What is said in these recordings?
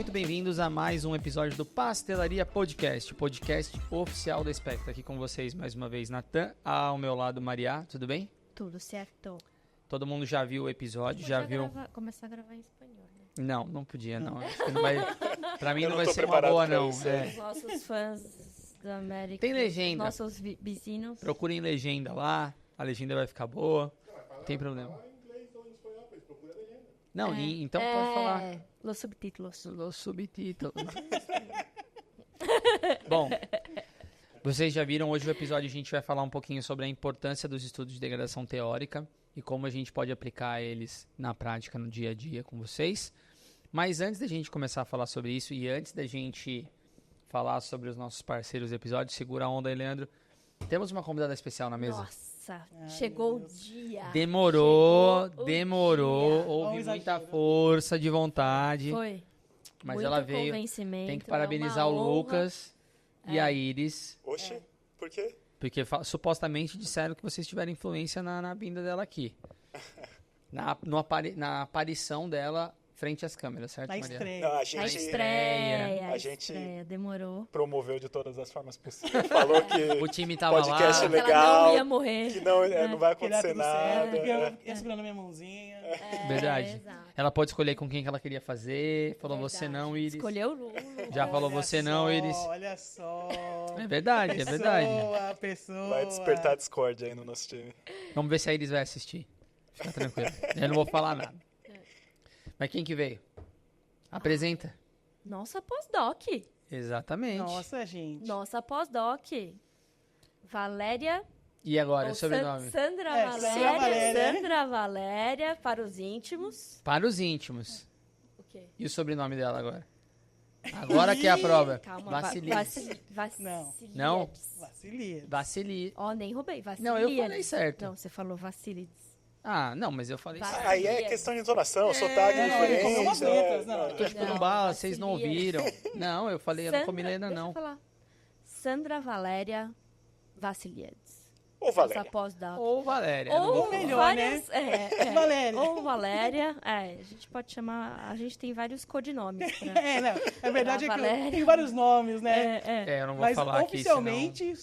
muito bem-vindos a mais um episódio do Pastelaria Podcast, o podcast oficial da Spectra. Aqui com vocês mais uma vez, Natan, ao meu lado, Maria, tudo bem? Tudo certo. Todo mundo já viu o episódio, já viu... Começar a gravar em espanhol, né? Não podia, não. Acho que não vai... Pra mim não vai ser uma preparado boa, pra não. isso. Os nossos fãs da América. Tem legenda. Nossos vizinhos. Procurem legenda lá, a legenda vai ficar boa, não tem problema. Não, então pode falar. Los subtítulos. Os subtítulos. Bom, vocês já viram, hoje o episódio a gente vai falar um pouquinho sobre a importância dos estudos de degradação teórica e como a gente pode aplicar eles na prática, no dia a dia com vocês. Mas antes da gente começar a falar sobre isso e antes da gente falar sobre os nossos parceiros do episódio, segura a onda aí, Leandro. Temos uma convidada especial na mesa. Nossa, chegou o dia. Demorou, dia. houve muita força de vontade. Foi. Mas Muito ela veio. convencimento, Tem que é parabenizar uma o honra. Lucas e a Iris. Oxe, por quê? Porque supostamente disseram que vocês tiveram influência na vinda dela aqui. Na aparição dela frente às câmeras, certo, Na Maria? estreia. Não, a A gente estreia. A gente- Demorou. promoveu de todas as formas possíveis. Falou que O time tava podcast lá. é legal, Ela não ia morrer. que não vai Que dá acontecer tudo certo. nada. Eu ia segurando a minha mãozinha. Verdade. Exato. Ela pode escolher com quem que ela queria fazer. Falou você Verdade. não, Iris. Escolheu o Lulu. Já falou Olha você só, não, Iris. Olha só. É verdade, é verdade. Pessoa. Vai despertar discórdia aí no nosso time. Vamos ver se a Iris vai assistir. Fica tranquilo. Eu não vou falar nada. Mas quem que veio? Apresenta. Nossa pós-doc. Exatamente. Nossa, gente. Nossa pós-doc. Valéria. E agora, ou o sobrenome? Sandra É, Valéria. Sandra Valéria. Sandra Valéria, para os íntimos. Para os íntimos. O quê? E o sobrenome dela agora? Agora que é a prova. Calma. Vacilides. Não. Não? Vacilia. Vacili. Ó, nem roubei. Não, Vacilides. eu falei certo. Não, você falou Vacilides. Ah, não, mas eu falei Vai. certo. Aí é questão de entonação, sotaque não, ele comeu umas diferente. letras, não. Tô chupando Não, bala, vocês não Vacilides. ouviram. Não, eu falei, eu não comi ainda deixa não. eu falar. Sandra Valéria Vacilides. Ô, Valéria. Nossa pós-doc. Ou Valéria. eu não vou Ou falar. melhor, várias, Valéria. Ou Valéria. A gente pode chamar. A gente tem vários codinomes. Pra, Não. A verdade é que Valéria. tem vários nomes, né? Eu não vou Mas falar aqui, oficialmente,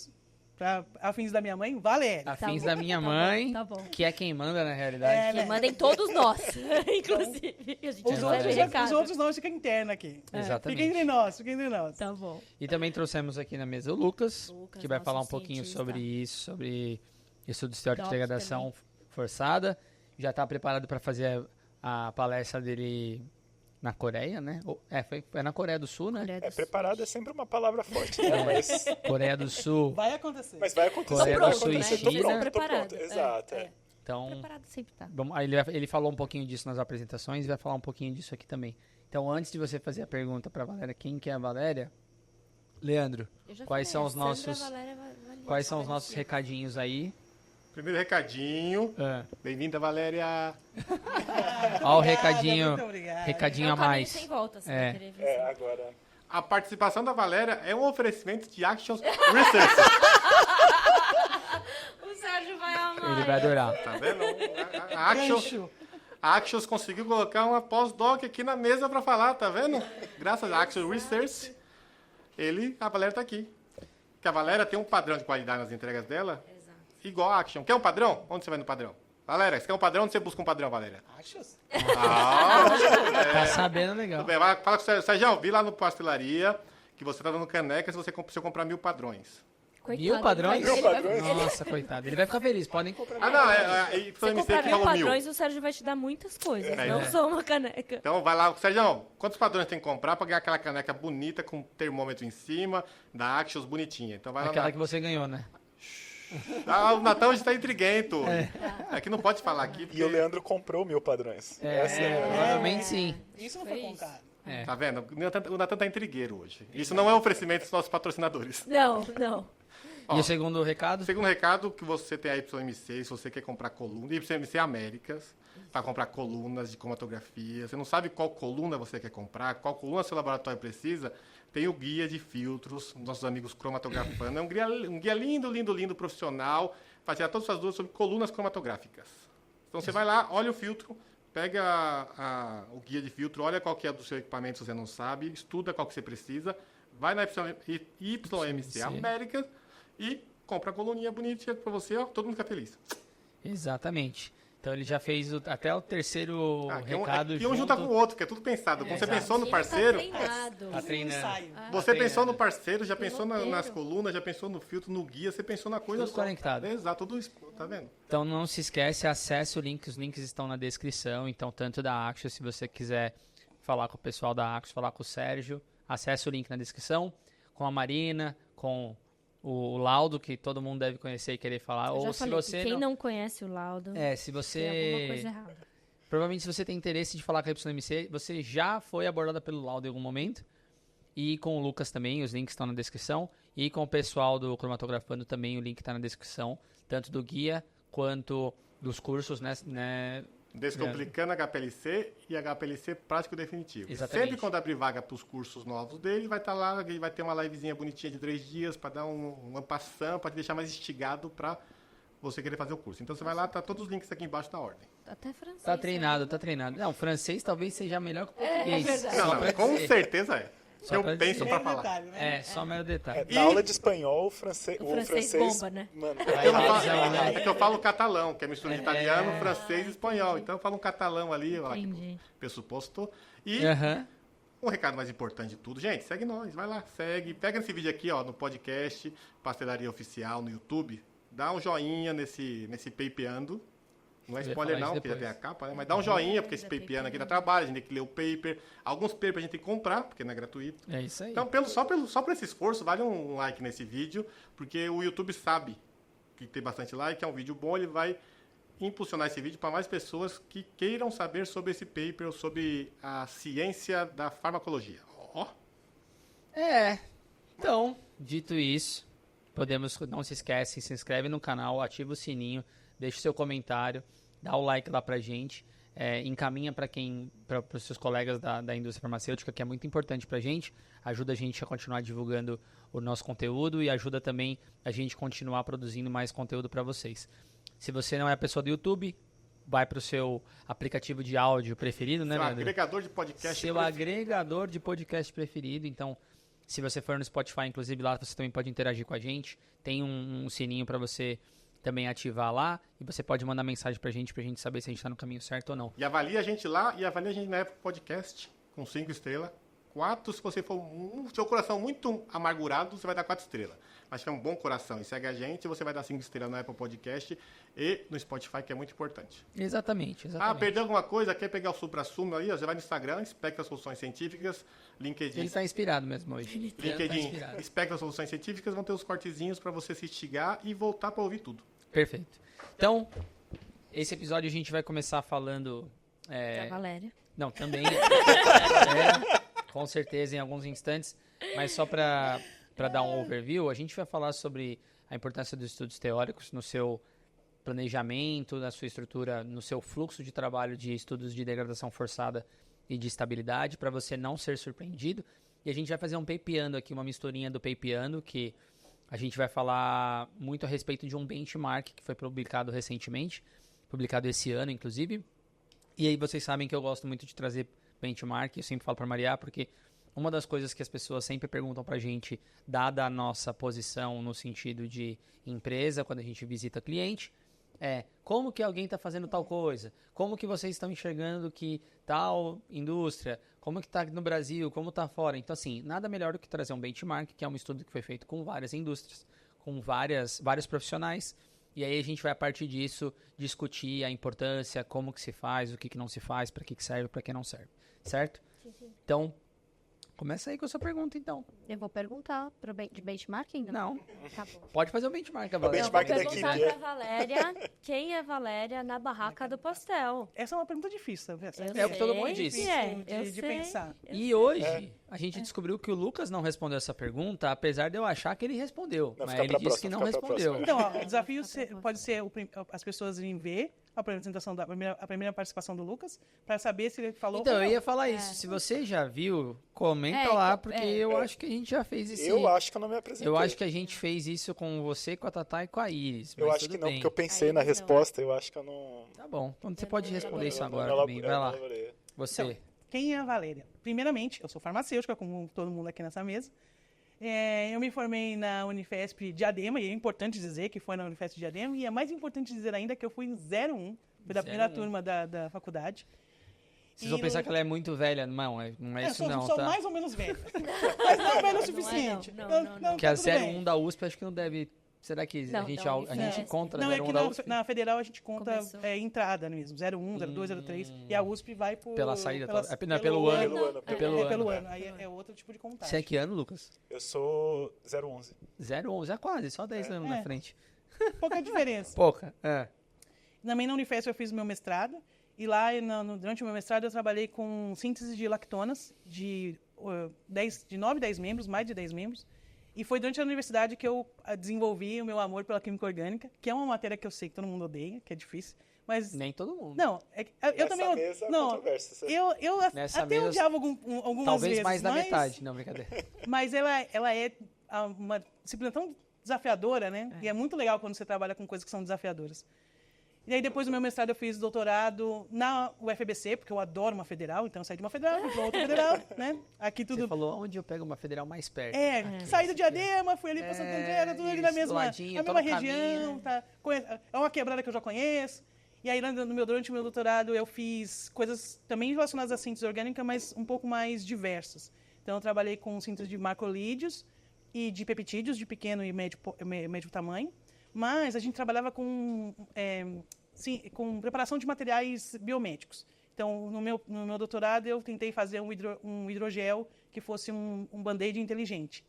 pra a fins da minha mãe, Valéria. senão... Tá Afins bom, da minha tá bom, mãe, tá bom. que é quem manda na realidade. Que mandem todos nós, inclusive. A gente Os recebe outros, recado. os outros nomes ficam internos aqui. Exatamente. Fica entre nós, fica entre nós. Tá bom. E também trouxemos aqui na mesa o Lucas, Lucas, que vai nosso falar um pouquinho cientista. sobre isso, sobre estudos teóricos de Doc degradação forçada. Já está preparado para fazer a palestra dele na Coreia, né? Foi na Coreia do Sul, né? Coreia do Sul. Preparado é sempre uma palavra forte, né? Coreia do Sul. Vai acontecer. Mas vai acontecer. Coreia vai do Sul e acontecer. China. Tô pronto, tô Preparado. pronto. Exato. É. Então, Preparado sempre tá. aí ele falou um pouquinho disso nas apresentações e vai falar um pouquinho disso aqui também. Então, antes de você fazer a pergunta para Valéria, quem que é a Valéria? Leandro, Eu já quais falei, são os Sandra nossos Valéria Valéria. quais são os nossos recadinhos aí? Primeiro recadinho. Bem-vinda, Valéria. Ó o recadinho, Muito obrigado. recadinho É a um caminho mais. sem volta, se É. vai querer ver. É, agora. A participação da Valéria é um oferecimento de Actions Research. O Sérgio vai amar. Ele vai adorar. Tá vendo? A Actions conseguiu colocar uma pós-doc aqui na mesa para falar, tá vendo? Graças a Actions Research, a Valéria tá aqui. Que a Valéria tem um padrão de qualidade nas entregas dela, Exato. igual a Action. Quer um padrão? Onde você vai no padrão? Valéria, você quer um padrão? Onde você busca um padrão, Valéria? Achas? Tá sabendo legal. Tudo bem, fala com o Sérgio. Sérgio, vi lá no Pastelaria que você tá dando caneca se você comprar 1000 padrões. Coitado, Mil padrões? ele vai- Nossa, coitado. Ele vai ficar feliz. Podem comprar. Ah, não, Você foi comprar que 1000 falou 1000. padrões, o Sérgio vai te dar muitas coisas, É, não é. só uma caneca. Então vai lá, Sérgio, quantos padrões tem que comprar pra ganhar aquela caneca bonita com termômetro em cima, da Axios bonitinha? Então vai lá. Aquela que você ganhou, né? O Natal hoje tá intriguento. É que não pode falar aqui. E o Leandro comprou 1000 padrões. Provavelmente sim. Isso não foi Foi com isso. cara. Tá vendo? O Natan tá intrigueiro hoje. Isso não é um oferecimento dos nossos patrocinadores. Não. E o segundo recado? Segundo recado, que você tem a YMC, se você quer comprar coluna, YMC Américas, para comprar colunas de cromatografia. Você não sabe qual coluna você quer comprar, qual coluna seu laboratório precisa, tem o guia de filtros, nossos amigos cromatografando. É um guia lindo, profissional, para tirar todas as suas dúvidas sobre colunas cromatográficas. Então você vai lá, olha o filtro, pega o guia de filtro, olha qual que é do seu equipamento se você não sabe, estuda qual que você precisa, vai na YMC Américas e compra a coluninha bonitinha para você, ó, todo mundo fica feliz. Exatamente. Então ele já fez até o terceiro recado um junta com o outro, que é tudo pensado. Quando você pensou no parceiro... Tá treinando. Você pensou no parceiro, já pensou nas colunas, já pensou no filtro, no guia, você pensou na coisa Tudo conectado. Exato, tudo isso, tá vendo? Então não se esquece, acesse o link, os links estão na descrição, então tanto da Axios, se você quiser falar com o pessoal da Axios, falar com o Sérgio, acesse o link na descrição, com a Marina, com o Laudo, que todo mundo deve conhecer e querer falar, Eu ou já se falei, você quem não conhece o Laudo, se tem alguma você... coisa errada. Provavelmente se você tem interesse de falar com a YMC, você já foi abordada pelo Laudo em algum momento, e com o Lucas também, os links estão na descrição, e com o pessoal do Cromatografando também, o link está na descrição, tanto do guia quanto dos cursos, né? Descomplicando HPLC e HPLC prático definitivo. Exatamente. Sempre quando abrir vaga para os cursos novos dele, vai estar lá, ele vai ter uma livezinha bonitinha de 3 dias para dar uma passão, para te deixar mais instigado para você querer fazer o curso. Então você vai lá, tá todos os links aqui embaixo na ordem. Até francês. Tá treinado. Não, francês talvez seja melhor que o português. verdade. Só Não, pra com dizer. certeza é. Só Eu pra penso dizer. para Meio falar. detalhe, né? Só mero detalhe. Na aula de espanhol, o francês... bomba, né? Mano, É que eu falo catalão, que é mistura de italiano, francês e espanhol. Então eu falo um catalão ali, ó, Entendi. pressuposto. E Aham. um recado mais importante de tudo, gente, segue nós, vai lá, segue. Pega esse vídeo aqui, ó, no podcast Pastelaria Oficial no YouTube. Dá um joinha nesse papeando. Não é Eu ia spoiler falar não, isso porque já tem depois. a capa, né? Mas dá um joinha, porque esse papeando aqui dá trabalho, a gente tem que ler o paper. Alguns papers a gente tem que comprar, porque não é gratuito. É isso aí. Então, só por esse esforço, vale um like nesse vídeo, porque o YouTube sabe que tem bastante like, é um vídeo bom, ele vai impulsionar esse vídeo para mais pessoas que queiram saber sobre esse paper, ou sobre a ciência da farmacologia. Ó, Então, dito isso, não se esquece, se inscreve no canal, ativa o sininho, deixa o seu comentário, dá o like lá pra gente, encaminha para os seus colegas da indústria farmacêutica, que é muito importante pra gente, ajuda a gente a continuar divulgando o nosso conteúdo e ajuda também a gente continuar produzindo mais conteúdo para vocês. Se você não é a pessoa do YouTube, vai pro seu aplicativo de áudio preferido, né, seu Leandro? agregador de podcast. Seu agregador de podcast preferido. Então, se você for no Spotify, inclusive lá você também pode interagir com a gente. Tem um sininho para você também ativar lá. E você pode mandar mensagem pra gente saber se a gente tá no caminho certo ou não. E avalia a gente lá e avalia a gente na Apple Podcast com 5 estrelas. 4, se você for seu coração muito amargurado, você vai dar 4 estrelas. Mas se é um bom coração e segue a gente, você vai dar 5 estrelas no Apple Podcast e no Spotify, que é muito importante. Exatamente. Ah, perdeu alguma coisa? Quer pegar o supra-sumo aí? Ó, você vai no Instagram, Espectra Soluções Científicas, LinkedIn. Ele tá inspirado mesmo hoje. LinkedIn, Espectra Soluções Científicas, vão ter os cortezinhos para você se instigar e voltar para ouvir tudo. Perfeito. Então, esse episódio a gente vai começar falando... Da Valéria. Não, também. Com certeza, em alguns instantes. Mas só para dar um overview, a gente vai falar sobre a importância dos estudos teóricos no seu planejamento, na sua estrutura, no seu fluxo de trabalho de estudos de degradação forçada e de estabilidade, para você não ser surpreendido. E a gente vai fazer um papeando aqui, uma misturinha do papeando, que a gente vai falar muito a respeito de um benchmark que foi publicado recentemente, publicado esse ano, inclusive. E aí vocês sabem que eu gosto muito de trazer benchmark, eu sempre falo para Maria, porque uma das coisas que as pessoas sempre perguntam pra gente, dada a nossa posição no sentido de empresa, quando a gente visita cliente, é como que alguém está fazendo tal coisa? Como que vocês estão enxergando que tal indústria? Como que está no Brasil? Como está fora? Então, assim, nada melhor do que trazer um benchmark, que é um estudo que foi feito com várias indústrias, com vários profissionais, e aí a gente vai, a partir disso, discutir a importância, como que se faz, o que não se faz, para que serve, para que não serve. Certo? Sim. Então, começa aí com a sua pergunta, então. Eu vou perguntar de benchmark ainda? Não. Tá bom. Pode fazer o benchmark, O Valéria. Eu vou benchmark da perguntar equipe, pra Valéria quem é Valéria na barraca do pastel. Essa é uma pergunta difícil, tá vendo? É o que todo mundo disse. De pensar. E hoje, a gente descobriu que o Lucas não respondeu essa pergunta, apesar de eu achar que ele respondeu. Não, mas fica ele pra disse próxima, que não fica pra respondeu. próxima. Então, ó, o desafio pode ser as pessoas irem ver a apresentação a primeira participação do Lucas, para saber se ele falou Então, ou eu não. ia falar isso. Se você já viu, comenta lá, porque eu acho que a gente já fez isso. Eu acho que eu não me apresentei. Eu acho que a gente fez isso com você, com a Tatá e com a Iris. Eu mas acho que tudo não, bem. porque eu pensei Aí na não. resposta, eu acho que eu não... Tá bom. Então você Eu pode não responder isso eu não agora também. elabo- Vai eu lá. não elaborei. Você. Então, quem é a Valéria? Primeiramente, eu sou farmacêutica, como todo mundo aqui nessa mesa. Eu me formei na Unifesp Diadema, e é importante dizer que foi na Unifesp Diadema, e é mais importante dizer ainda que eu fui em 01, fui da primeira 01. turma da faculdade. Vocês vão pensar que ela é muito velha. Não, não é isso eu não, sou tá? mais ou menos velha. Mas não velho o suficiente. Não. Que a tudo bem. 01 da USP acho que não deve... Será que Não, a gente da a Unifesp. gente encontra Não, é 01 que da USP? na Federal a gente conta Começou. entrada mesmo, 01, 02, 03, e a USP vai por... Pela saída, pela- não, é pelo ano. Pelo ano, É pelo É ano. pelo ano, aí é outro tipo de contagem. Você é que ano, Lucas? Eu sou 011. 011, é quase, só 10 anos na É. frente. Pouca diferença. Pouca, é. Também na Unifesp eu fiz o meu mestrado, e lá, durante o meu mestrado, eu trabalhei com síntese de lactonas de 9, 10 membros, mais de 10 membros, e foi durante a universidade que eu desenvolvi o meu amor pela química orgânica, que é uma matéria que eu sei que todo mundo odeia, que é difícil, mas... Nem todo mundo. Não, eu Nessa também... mesa, não, controvérsia. eu Nessa até mesa, odiava algumas Talvez vezes, mais da mas, metade. Não, brincadeira. Mas ela é uma disciplina tão desafiadora, né? E é muito legal quando você trabalha com coisas que são desafiadoras. E aí, depois do meu mestrado, eu fiz doutorado na UFBC, porque eu adoro uma federal, então eu saí de uma federal, fui para outra federal, né? Aqui Você tudo... falou onde eu pego uma federal mais perto. Saí do Diadema, fui ali para Santo André, era tudo ali na isso, mesma, ladinho, na tô mesma no região, caminho. tá? É uma quebrada que eu já conheço. E aí, durante o meu doutorado, eu fiz coisas também relacionadas à síntese orgânica, mas um pouco mais diversas. Então, eu trabalhei com síntese de macrolídeos e de peptídeos de pequeno e médio tamanho, mas a gente trabalhava com preparação de materiais biomédicos. Então, no meu doutorado, eu tentei fazer um hidrogel que fosse um band-aid inteligente.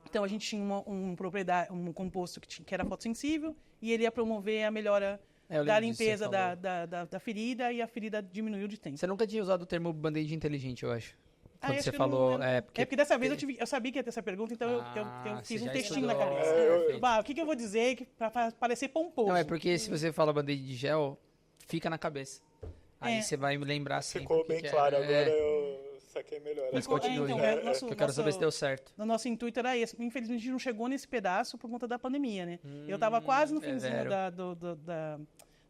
Então, a gente tinha um composto que era fotossensível e ele ia promover a melhora Eu da lembro disso que limpeza você falou. da ferida, e a ferida diminuiu de tempo. Você nunca tinha usado o termo band-aid inteligente, eu acho. Quando acho você que eu falou... não- É, É porque dessa vez eu sabia que ia ter essa pergunta, então eu Ah, fiz você um já textinho na estudou. cabeça. Perfeito. O que eu vou dizer para parecer pomposo? Não, é porque se você fala band-aid de gel, fica na cabeça. Aí É. você vai me lembrar sempre. Ficou o que bem que é. claro, agora É. eu saquei melhor. Mas Ficou- continue. então, que eu quero saber se deu certo. O nosso intuito era esse. Infelizmente, a gente não chegou nesse pedaço por conta da pandemia, né? Eu estava quase no finzinho zero.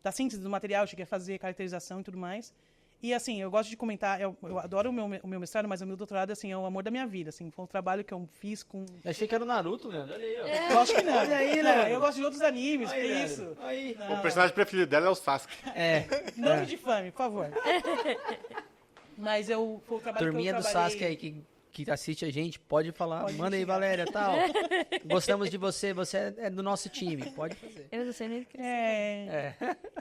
da síntese do material, cheguei a fazer caracterização e tudo mais. E, assim, eu gosto de comentar, eu adoro o meu mestrado, mas o meu doutorado, assim, é o amor da minha vida, assim. Foi um trabalho que eu fiz com... Eu achei que era o Naruto, Leandro. Olha aí, ó. Eu acho que não. Olha aí, Não, Leandro. eu gosto de outros animes, que Aí, isso. Leandro. Aí. O personagem preferido dela é o Sasuke. É. Não me difame, por favor. Mas foi o trabalho Turminha que eu do trabalhei... Sasuke aí que assiste a gente, pode falar. Pode Manda aí, xingar. Valéria, tal. Gostamos de você, você é do nosso time. Pode fazer. Eu não sei nem o que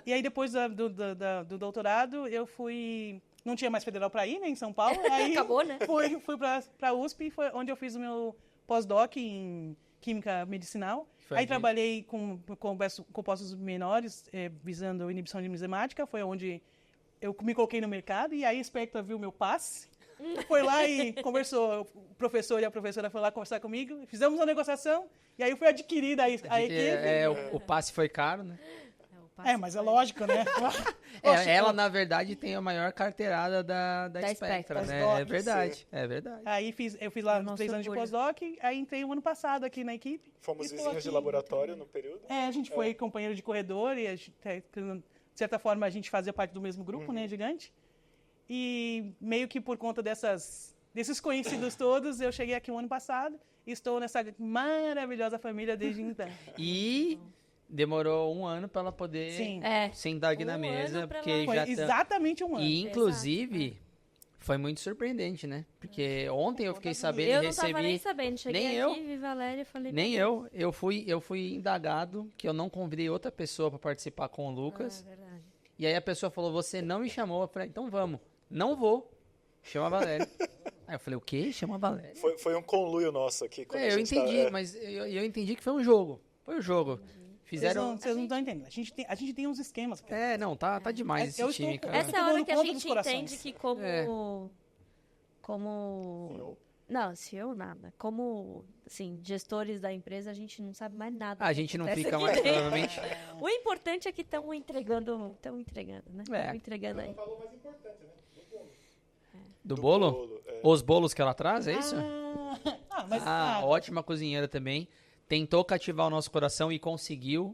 E aí, depois do doutorado, eu fui... Não tinha mais federal para ir, né, em São Paulo. Aí Acabou, né? Fui para a USP, foi onde eu fiz o meu pós-doc em Química Medicinal. Foi Aí aqui. trabalhei com compostos menores, visando inibição de enzimática. Foi onde eu me coloquei no mercado. E aí a Spectra viu o meu passe. Foi lá e conversou. O professor e a professora foram lá conversar comigo. Fizemos uma negociação. E aí foi adquirida a equipe. O passe foi caro, né? Mas é lógico, né? Ela, na verdade, tem a maior carteirada da Da Spectra, Spectra. né? Pós-doc, É verdade, é verdade. Aí eu fiz lá Nosso 3 anos de orgulho. pós-doc, aí entrei o ano passado aqui na equipe. Fomos E tô vizinhos de aqui. laboratório no período. A gente foi companheiro de corredor e, de certa forma, a gente fazia parte do mesmo grupo, né, gigante. E meio que por conta desses conhecidos todos, eu cheguei aqui o ano passado e estou nessa maravilhosa família desde então. E demorou um ano para ela poder Sim. sentar aqui na Um mesa, ano pra porque ela- Foi já tá... exatamente um ano. E, inclusive, foi muito surpreendente, né? Porque ontem eu fiquei sabendo Eu e não tava nem recebi... sabendo. Cheguei Nem aqui, eu. vi Valéria e falei... Nem meu eu fui indagado que eu não convidei outra pessoa para participar com o Deus. Lucas. É verdade. E aí a pessoa falou, você não me chamou. Eu falei, então vamos. Não vou. Chama a Valéria. Aí eu falei, o quê? Chama a Valéria. Foi um conluio nosso aqui. Quando a Eu gente entendi, tá- mas eu entendi que foi um jogo. Foi um jogo. Fizeram... Vocês não estão entendendo. A gente tem uns esquemas. Cara. Não, tá demais esse Eu estou time, com- cara. Essa é a tomando hora que a conta gente dos corações. entende que como Não, CEO nada. Como, assim, gestores da empresa, a gente não sabe mais nada. A que gente não acontece fica aqui mais, dentro. provavelmente. O importante é que estão entregando, né? É. Estão entregando aí. Falou mais importante, né? Do bolo? Os bolos que ela traz, é isso? Ótima cozinheira também. Tentou cativar o nosso coração e conseguiu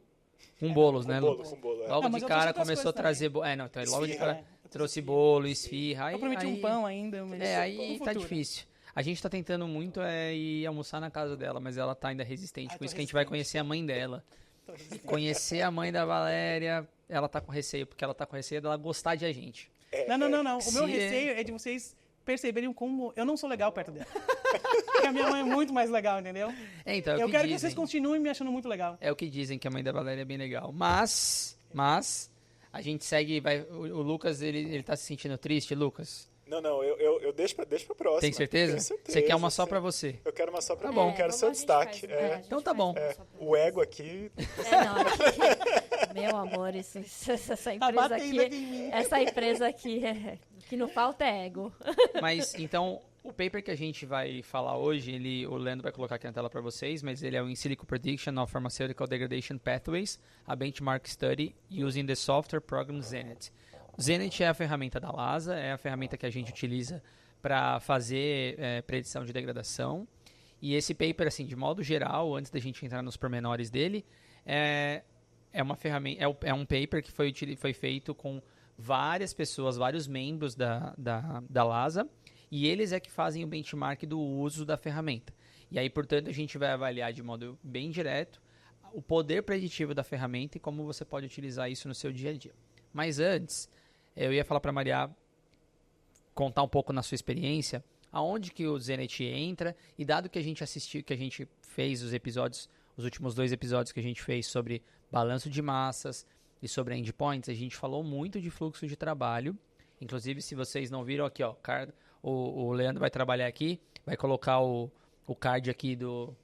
com bolos, né, Lucas? Com bolo, é. Logo Não, mas de eu cara trouxe outras começou a coisas trazer bolo. Não, então logo de Esfirra, cara trouxe bolo, esfirra. Eu prometi um pão ainda, mas Aí no tá futuro. difícil. A gente tá tentando muito ir almoçar na casa dela, mas ela tá ainda resistente. Ah, Por tô isso que a gente vai resistente. conhecer a mãe dela. Tô E conhecer a mãe da Valéria, ela tá com receio, porque ela tá com receio dela gostar de a gente. Não. O Se meu é- receio é de vocês perceberem como eu não sou legal perto dela. Porque a minha mãe é muito mais legal, entendeu? Então, é o Eu que quero que dizem. vocês continuem me achando muito legal. É o que dizem, que a mãe da Valéria é bem legal. Mas a gente segue, o Lucas, ele tá se sentindo triste, Lucas? Não, eu deixo pra próxima. Tem certeza? Tenho certeza. Você quer uma só sim. pra você? Eu quero uma só pra Tá mim, bom. eu quero seu destaque. Então tá bom. O ego aqui, Meu amor, essa Tá empresa batendo aqui... aqui em mim. Essa empresa aqui, o que não falta é ego. Mas, então, o paper que a gente vai falar hoje, o Leandro vai colocar aqui na tela para vocês, mas ele é o In Silico Prediction of Pharmaceutical Degradation Pathways, a Benchmark Study Using the Software Program Zenit. Zenit é a ferramenta da LASA, é a ferramenta que a gente utiliza para fazer predição de degradação. E esse paper, assim, de modo geral, antes da gente entrar nos pormenores dele, é uma ferramenta, é um paper que foi feito com várias pessoas, vários membros da LASA, e eles é que fazem o benchmark do uso da ferramenta. E aí, portanto, a gente vai avaliar de modo bem direto o poder preditivo da ferramenta e como você pode utilizar isso no seu dia a dia. Mas antes, eu ia falar para a Maria contar um pouco na sua experiência, aonde que o Zenit entra, e dado que a gente assistiu, que a gente fez os últimos 2 episódios que a gente fez sobre balanço de massas e sobre endpoints, a gente falou muito de fluxo de trabalho. Inclusive, se vocês não viram aqui, ó, o Leandro vai trabalhar aqui, vai colocar o card aqui do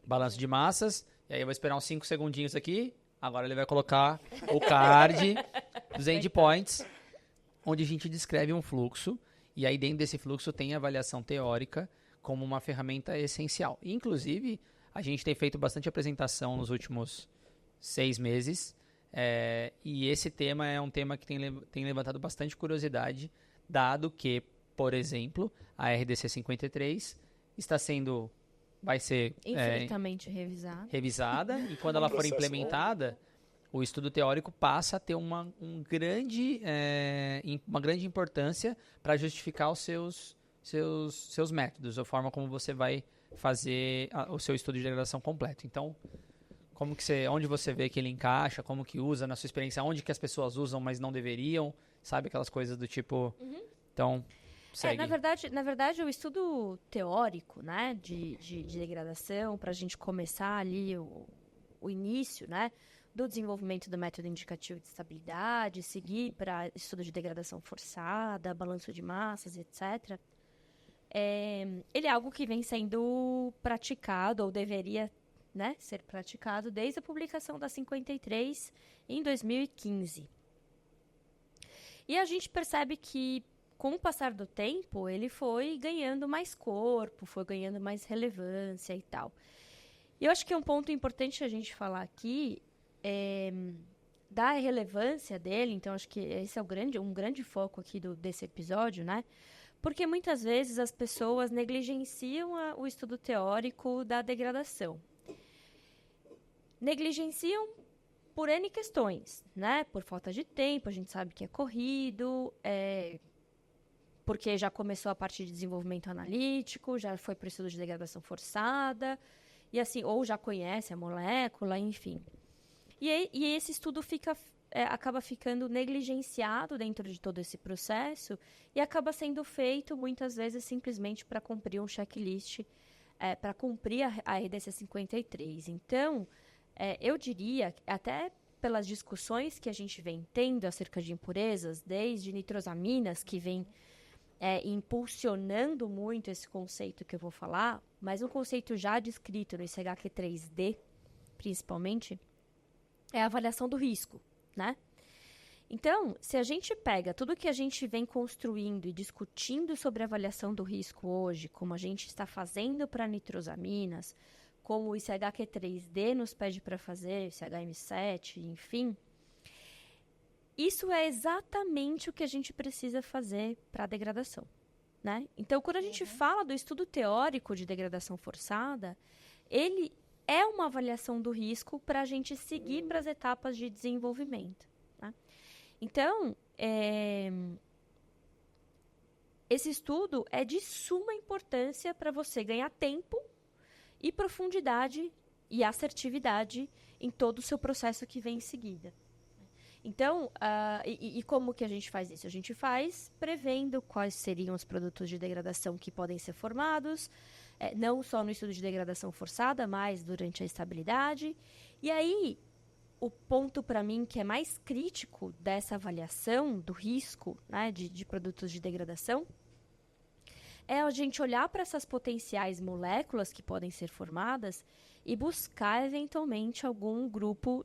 balanço de massas, e aí eu vou esperar uns 5 segundinhos aqui, agora ele vai colocar o card dos endpoints, onde a gente descreve um fluxo, e aí dentro desse fluxo tem a avaliação teórica como uma ferramenta essencial. Inclusive, a gente tem feito bastante apresentação nos últimos 6 meses, e esse tema é um tema que tem levantado bastante curiosidade, dado que, por exemplo, a RDC 53 vai ser Infinitamente revisada. e quando ela for Processo implementada, o estudo teórico passa a ter uma grande importância para justificar os seus métodos, a forma como você vai fazer o seu estudo de degradação completo. Então, onde você vê que ele encaixa, como que usa, na sua experiência, onde que as pessoas usam, mas não deveriam, sabe? Aquelas coisas do tipo... Então, segue. Na verdade, o estudo teórico, né, de degradação, para a gente começar ali o início, né, do desenvolvimento do método indicativo de estabilidade, seguir para estudo de degradação forçada, balanço de massas, etc., ele é algo que vem sendo praticado, ou deveria, né, ser praticado, desde a publicação da 53 em 2015. E a gente percebe que, com o passar do tempo, ele foi ganhando mais corpo, foi ganhando mais relevância e tal. E eu acho que um ponto importante a gente falar aqui da relevância dele, então acho que esse é um grande foco aqui desse episódio, né? Porque muitas vezes as pessoas negligenciam o estudo teórico da degradação. Negligenciam por N questões, né? Por falta de tempo, a gente sabe que é corrido, porque já começou a parte de desenvolvimento analítico, já foi para o estudo de degradação forçada, e assim, ou já conhece a molécula, enfim. E esse estudo acaba ficando negligenciado dentro de todo esse processo e acaba sendo feito, muitas vezes, simplesmente para cumprir um checklist, para cumprir a RDC 53. Então, eu diria, até pelas discussões que a gente vem tendo acerca de impurezas, desde nitrosaminas, que vem impulsionando muito esse conceito que eu vou falar, mas um conceito já descrito no ICHQ3D, principalmente, é a avaliação do risco, né? Então, se a gente pega tudo que a gente vem construindo e discutindo sobre avaliação do risco hoje, como a gente está fazendo para nitrosaminas, como o ICHQ3D nos pede para fazer, ICHM7, enfim, isso é exatamente o que a gente precisa fazer para a degradação, né? Então, quando a gente fala do estudo teórico de degradação forçada, ele é uma avaliação do risco para a gente seguir para as etapas de desenvolvimento. Então, esse estudo é de suma importância para você ganhar tempo e profundidade e assertividade em todo o seu processo que vem em seguida. Então, e como que a gente faz isso? A gente faz prevendo quais seriam os produtos de degradação que podem ser formados, não só no estudo de degradação forçada, mas durante a estabilidade. E aí, o ponto para mim que é mais crítico dessa avaliação do risco, né, de produtos de degradação é a gente olhar para essas potenciais moléculas que podem ser formadas e buscar eventualmente algum grupo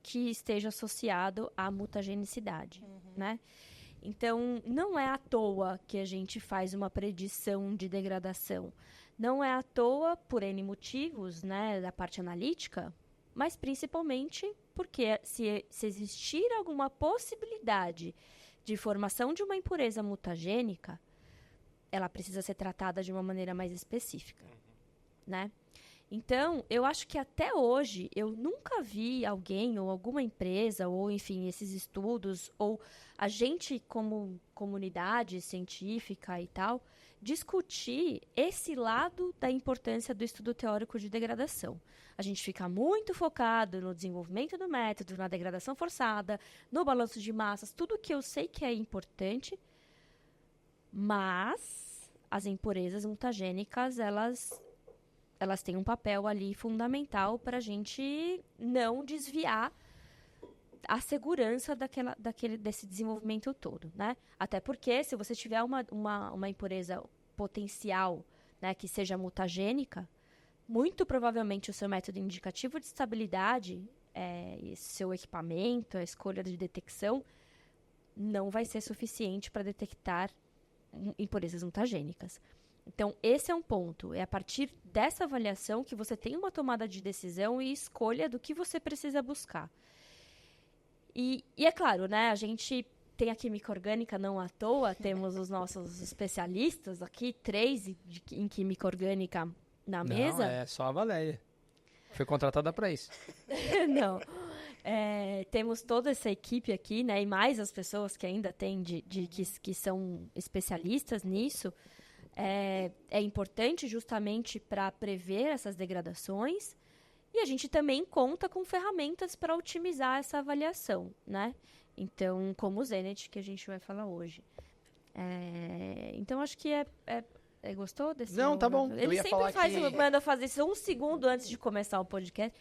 que esteja associado à mutagenicidade, né? Então, não é à toa que a gente faz uma predição de degradação. Não é à toa por N motivos, né, da parte analítica, mas principalmente porque se existir alguma possibilidade de formação de uma impureza mutagênica, ela precisa ser tratada de uma maneira mais específica, né? Então, eu acho que até hoje eu nunca vi alguém ou alguma empresa, ou enfim, esses estudos, ou a gente como comunidade científica e tal, discutir esse lado da importância do estudo teórico de degradação. A gente fica muito focado no desenvolvimento do método, na degradação forçada, no balanço de massas, tudo que eu sei que é importante, mas as impurezas mutagênicas, elas têm um papel ali fundamental para a gente não desviar a segurança desse desenvolvimento todo, né? Até porque, se você tiver uma impureza potencial, né, que seja mutagênica, muito provavelmente o seu método indicativo de estabilidade, seu equipamento, a escolha de detecção, não vai ser suficiente para detectar impurezas mutagênicas. Então, esse é um ponto. É a partir dessa avaliação que você tem uma tomada de decisão e escolha do que você precisa buscar. E é claro, né? A gente tem a química orgânica não à toa, temos os nossos especialistas aqui, 3 em química orgânica na mesa. Não, é só a Valéria. Foi contratada para isso. Não. Temos toda essa equipe aqui, né? E mais as pessoas que ainda tem que são especialistas nisso. É importante justamente para prever essas degradações, e a gente também conta com ferramentas para otimizar essa avaliação, né? Então, como o Zenet, que a gente vai falar hoje. Então, acho que gostou desse? Não, tá bom. Ele sempre manda fazer isso 1 segundo antes de começar o podcast.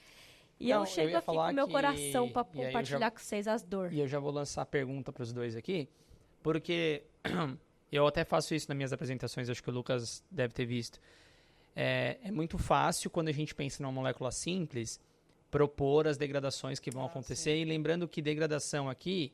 E eu chego aqui com meu coração para compartilhar com vocês as dores. E eu já vou lançar a pergunta para os dois aqui, porque eu até faço isso nas minhas apresentações, acho que o Lucas deve ter visto. É muito fácil, quando a gente pensa numa molécula simples, propor as degradações que vão acontecer. Sim. E lembrando que degradação aqui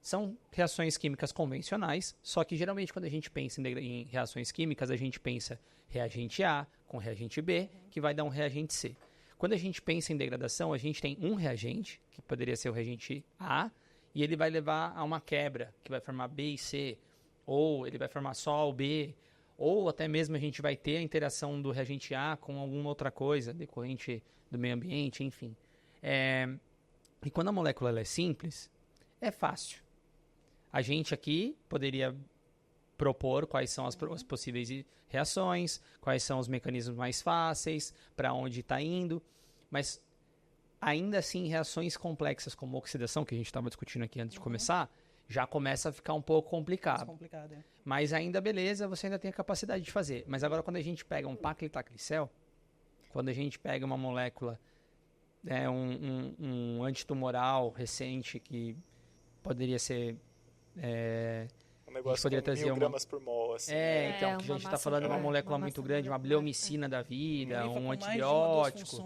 são reações químicas convencionais, só que geralmente quando a gente pensa em reações químicas, a gente pensa reagente A com reagente B, que vai dar um reagente C. Quando a gente pensa em degradação, a gente tem um reagente, que poderia ser o reagente A, e ele vai levar a uma quebra, que vai formar B e C, ou ele vai formar só o B, ou até mesmo a gente vai ter a interação do reagente A com alguma outra coisa, decorrente do meio ambiente, enfim. E quando a molécula ela é simples, é fácil. A gente aqui poderia propor quais são as possíveis reações, quais são os mecanismos mais fáceis, para onde está indo, mas ainda assim reações complexas como oxidação, que a gente estava discutindo aqui antes de começar, já começa a ficar um pouco complicado. Mas ainda beleza, você ainda tem a capacidade de fazer. Mas agora quando a gente pega um paclitaclicel, quando a gente pega uma molécula, um antitumoral recente que poderia ser... um negócio com 1000 gramas por mol, assim. Então, que a gente está falando de uma molécula muito grande, uma bleomicina da vida, um antibiótico.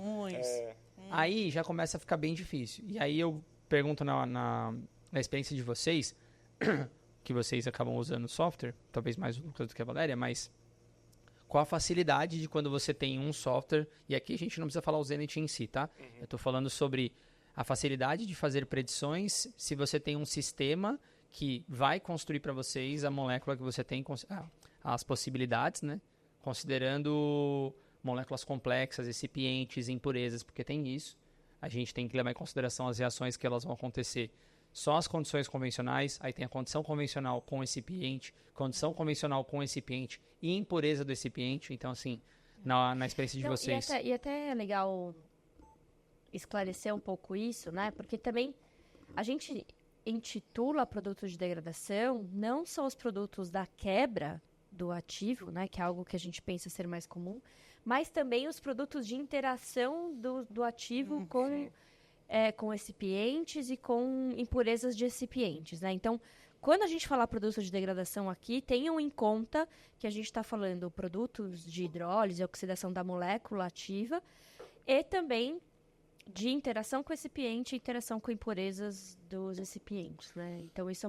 Aí já começa a ficar bem difícil. E aí eu pergunto na experiência de vocês, que vocês acabam usando software, talvez mais o Lucas do que a Valéria, mas qual a facilidade de quando você tem um software, e aqui a gente não precisa falar o Zenit em si, tá? Eu estou falando sobre a facilidade de fazer predições se você tem um sistema que vai construir para vocês a molécula que você tem, as possibilidades, né? Considerando moléculas complexas, recipientes, impurezas, porque tem isso. A gente tem que levar em consideração as reações que elas vão acontecer. Só as condições convencionais, aí tem a condição convencional com recipiente, condição convencional com recipiente e impureza do recipiente. Então, assim, na experiência de vocês... E até é legal esclarecer um pouco isso, né? Porque também a gente intitula produtos de degradação não só os produtos da quebra do ativo, né? Que é algo que a gente pensa ser mais comum, mas também os produtos de interação do ativo com recipientes e com impurezas de recipientes, né? Então, quando a gente falar produtos de degradação aqui, tenham em conta que a gente está falando produtos de hidrólise, oxidação da molécula ativa e também de interação com recipiente e interação com impurezas dos recipientes, né? Então, isso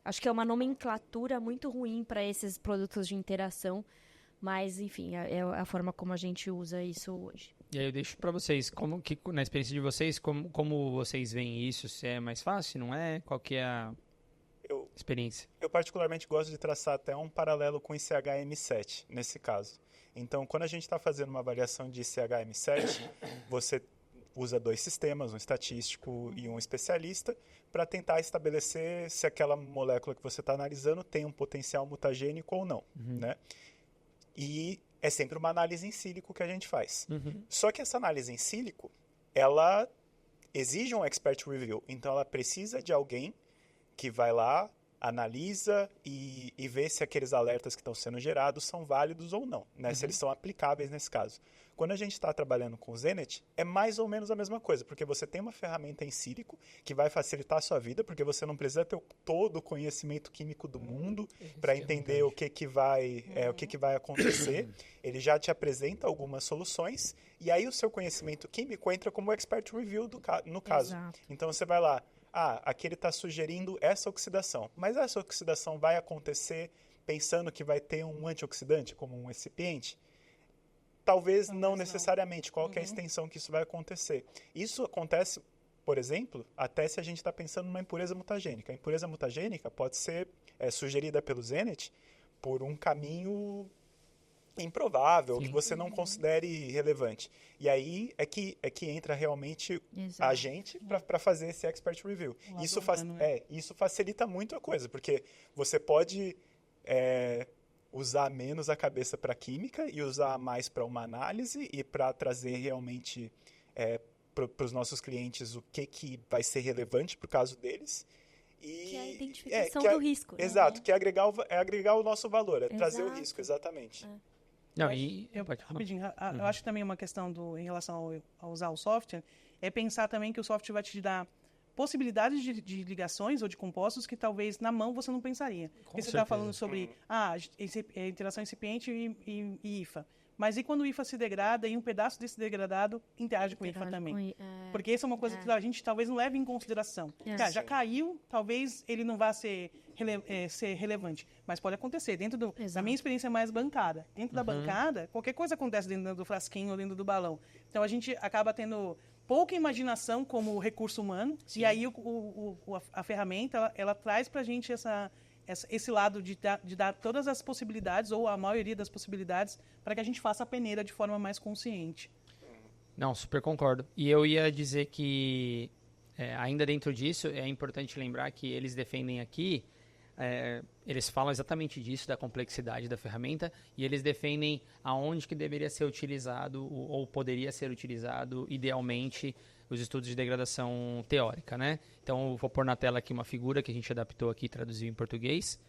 acho que é uma nomenclatura muito ruim para esses produtos de interação, mas, enfim, é a forma como a gente usa isso hoje. E aí eu deixo para vocês, na experiência de vocês, como vocês veem isso, se é mais fácil, não é? Qual que é a experiência? Eu particularmente gosto de traçar até um paralelo com o ICH-M7, nesse caso. Então, quando a gente está fazendo uma avaliação de ICH-M7, você usa 2 sistemas, um estatístico e um especialista, para tentar estabelecer se aquela molécula que você está analisando tem um potencial mutagênico ou não, né? E é sempre uma análise em sílico que a gente faz. Só que essa análise em sílico, ela exige um expert review. Então, ela precisa de alguém que vai lá, analisa e vê se aqueles alertas que estão sendo gerados são válidos ou não, né? Se eles são aplicáveis nesse caso. Quando a gente está trabalhando com o Zenit, é mais ou menos a mesma coisa, porque você tem uma ferramenta em sílico que vai facilitar a sua vida, porque você não precisa ter todo o conhecimento químico do mundo para entender o que vai acontecer. Ele já te apresenta algumas soluções e aí o seu conhecimento químico entra como expert review no caso. Exato. Então você vai lá, aqui ele está sugerindo essa oxidação, mas essa oxidação vai acontecer pensando que vai ter um antioxidante como um recipiente? Talvez não necessariamente. Qual que é a extensão que isso vai acontecer? Isso acontece, por exemplo, até se a gente está pensando numa impureza mutagênica. A impureza mutagênica pode ser sugerida pelo Zenit por um caminho improvável, que você não considere relevante. E aí é que entra realmente a gente para fazer esse expert review. Isso facilita muito a coisa, porque você pode usar menos a cabeça para química e usar mais para uma análise e para trazer realmente para os nossos clientes o que vai ser relevante para o caso deles. Que é a identificação do risco. Exato, que é agregar o nosso valor, trazer o risco, exatamente. Não, rapidinho, eu acho que também uma questão em relação a usar o software é pensar também que o software vai te dar possibilidades de ligações ou de compostos que talvez na mão você não pensaria. Porque você está falando sobre interação recipiente e IFA. Mas e quando o IFA se degrada e um pedaço desse degradado interage com o IFA também? Porque isso é uma coisa que a gente talvez não leve em consideração. Já caiu, talvez ele não vá ser relevante. Mas pode acontecer. Na minha experiência mais bancada. Dentro da bancada, qualquer coisa acontece dentro do frasquinho ou dentro do balão. Então a gente acaba tendo pouca imaginação como recurso humano. Sim. E aí a ferramenta ela traz para a gente esse lado de dar todas as possibilidades, ou a maioria das possibilidades, para que a gente faça a peneira de forma mais consciente. Não, super concordo. E eu ia dizer que, ainda dentro disso, é importante lembrar que eles defendem aqui, eles falam exatamente disso, da complexidade da ferramenta, e eles defendem aonde que deveria ser utilizado, ou poderia ser utilizado, idealmente, os estudos de degradação teórica, né? Então, eu vou pôr na tela aqui uma figura que a gente adaptou aqui e traduziu em português.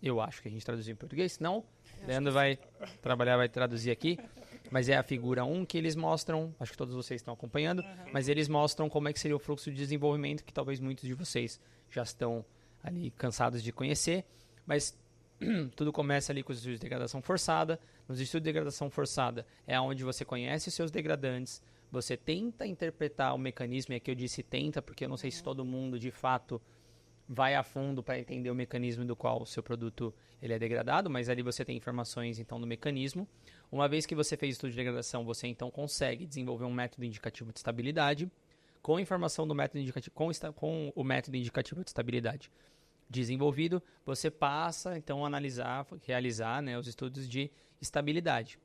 Eu acho que a gente traduziu em português. Não, Leandro vai traduzir aqui. Mas é a figura 1 que eles mostram, acho que todos vocês estão acompanhando, mas eles mostram como é que seria o fluxo de desenvolvimento, que talvez muitos de vocês já estão ali cansados de conhecer. Mas tudo começa ali com os estudos de degradação forçada. Nos estudos de degradação forçada é onde você conhece os seus degradantes, você tenta interpretar o mecanismo, e aqui eu disse tenta, porque eu não sei se todo mundo, de fato, vai a fundo para entender o mecanismo do qual o seu produto ele é degradado, mas ali você tem informações, então, do mecanismo. Uma vez que você fez o estudo de degradação, você, então, consegue desenvolver um método indicativo de estabilidade, com a informação do método indicativo, com o método indicativo de estabilidade desenvolvido, você passa, então, a realizar, né, os estudos de estabilidade.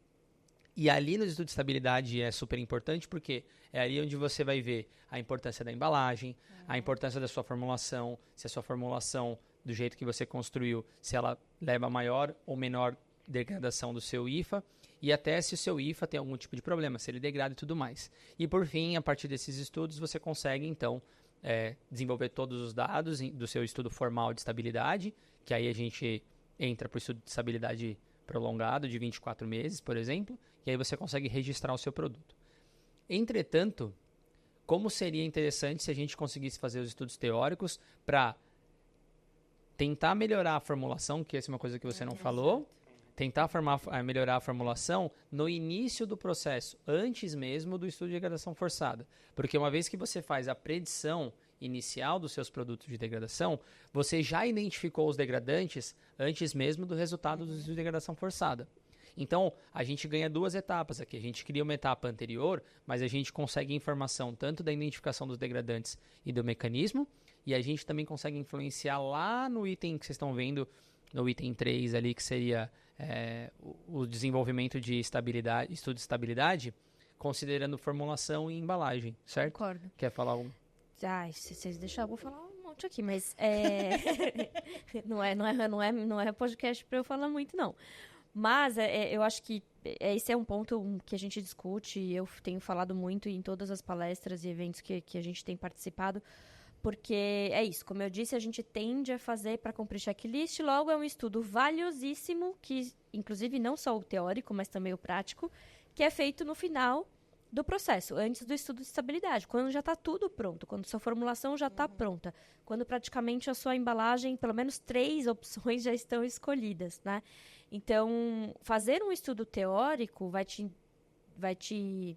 E ali nos estudos de estabilidade é super importante porque é ali onde você vai ver a importância da embalagem, a importância da sua formulação, se a sua formulação, do jeito que você construiu, se ela leva a maior ou menor degradação do seu IFA, e até se o seu IFA tem algum tipo de problema, se ele degrada e tudo mais. E por fim, a partir desses estudos, você consegue, então, desenvolver todos os dados do seu estudo formal de estabilidade, que aí a gente entra para o estudo de estabilidade prolongado de 24 meses, por exemplo, e aí você consegue registrar o seu produto. Entretanto, como seria interessante se a gente conseguisse fazer os estudos teóricos para tentar melhorar a formulação, que essa é uma coisa que você não falou, tentar melhorar a formulação no início do processo, antes mesmo do estudo de degradação forçada. Porque uma vez que você faz a predição inicial dos seus produtos de degradação, você já identificou os degradantes antes mesmo do resultado do estudo de degradação forçada. Então, a gente ganha duas etapas aqui. A gente cria uma etapa anterior, mas a gente consegue informação tanto da identificação dos degradantes e do mecanismo, e a gente também consegue influenciar lá no item que vocês estão vendo, no item 3 ali, que seria o desenvolvimento de estabilidade, estudo de estabilidade, considerando formulação e embalagem, certo? Concordo. Quer falar algum? Ai, se vocês deixarem, eu vou falar um monte aqui, mas não é podcast para eu falar muito, não. Mas eu acho que esse é um ponto que a gente discute e eu tenho falado muito em todas as palestras e eventos que a gente tem participado, porque é isso, como eu disse, a gente tende a fazer para cumprir checklist, logo é um estudo valiosíssimo, que inclusive não só o teórico, mas também o prático, que é feito no final do processo, antes do estudo de estabilidade, quando já está tudo pronto, quando sua formulação já está pronta, quando praticamente a sua embalagem, pelo menos 3 opções já estão escolhidas, né? Então, fazer um estudo teórico vai te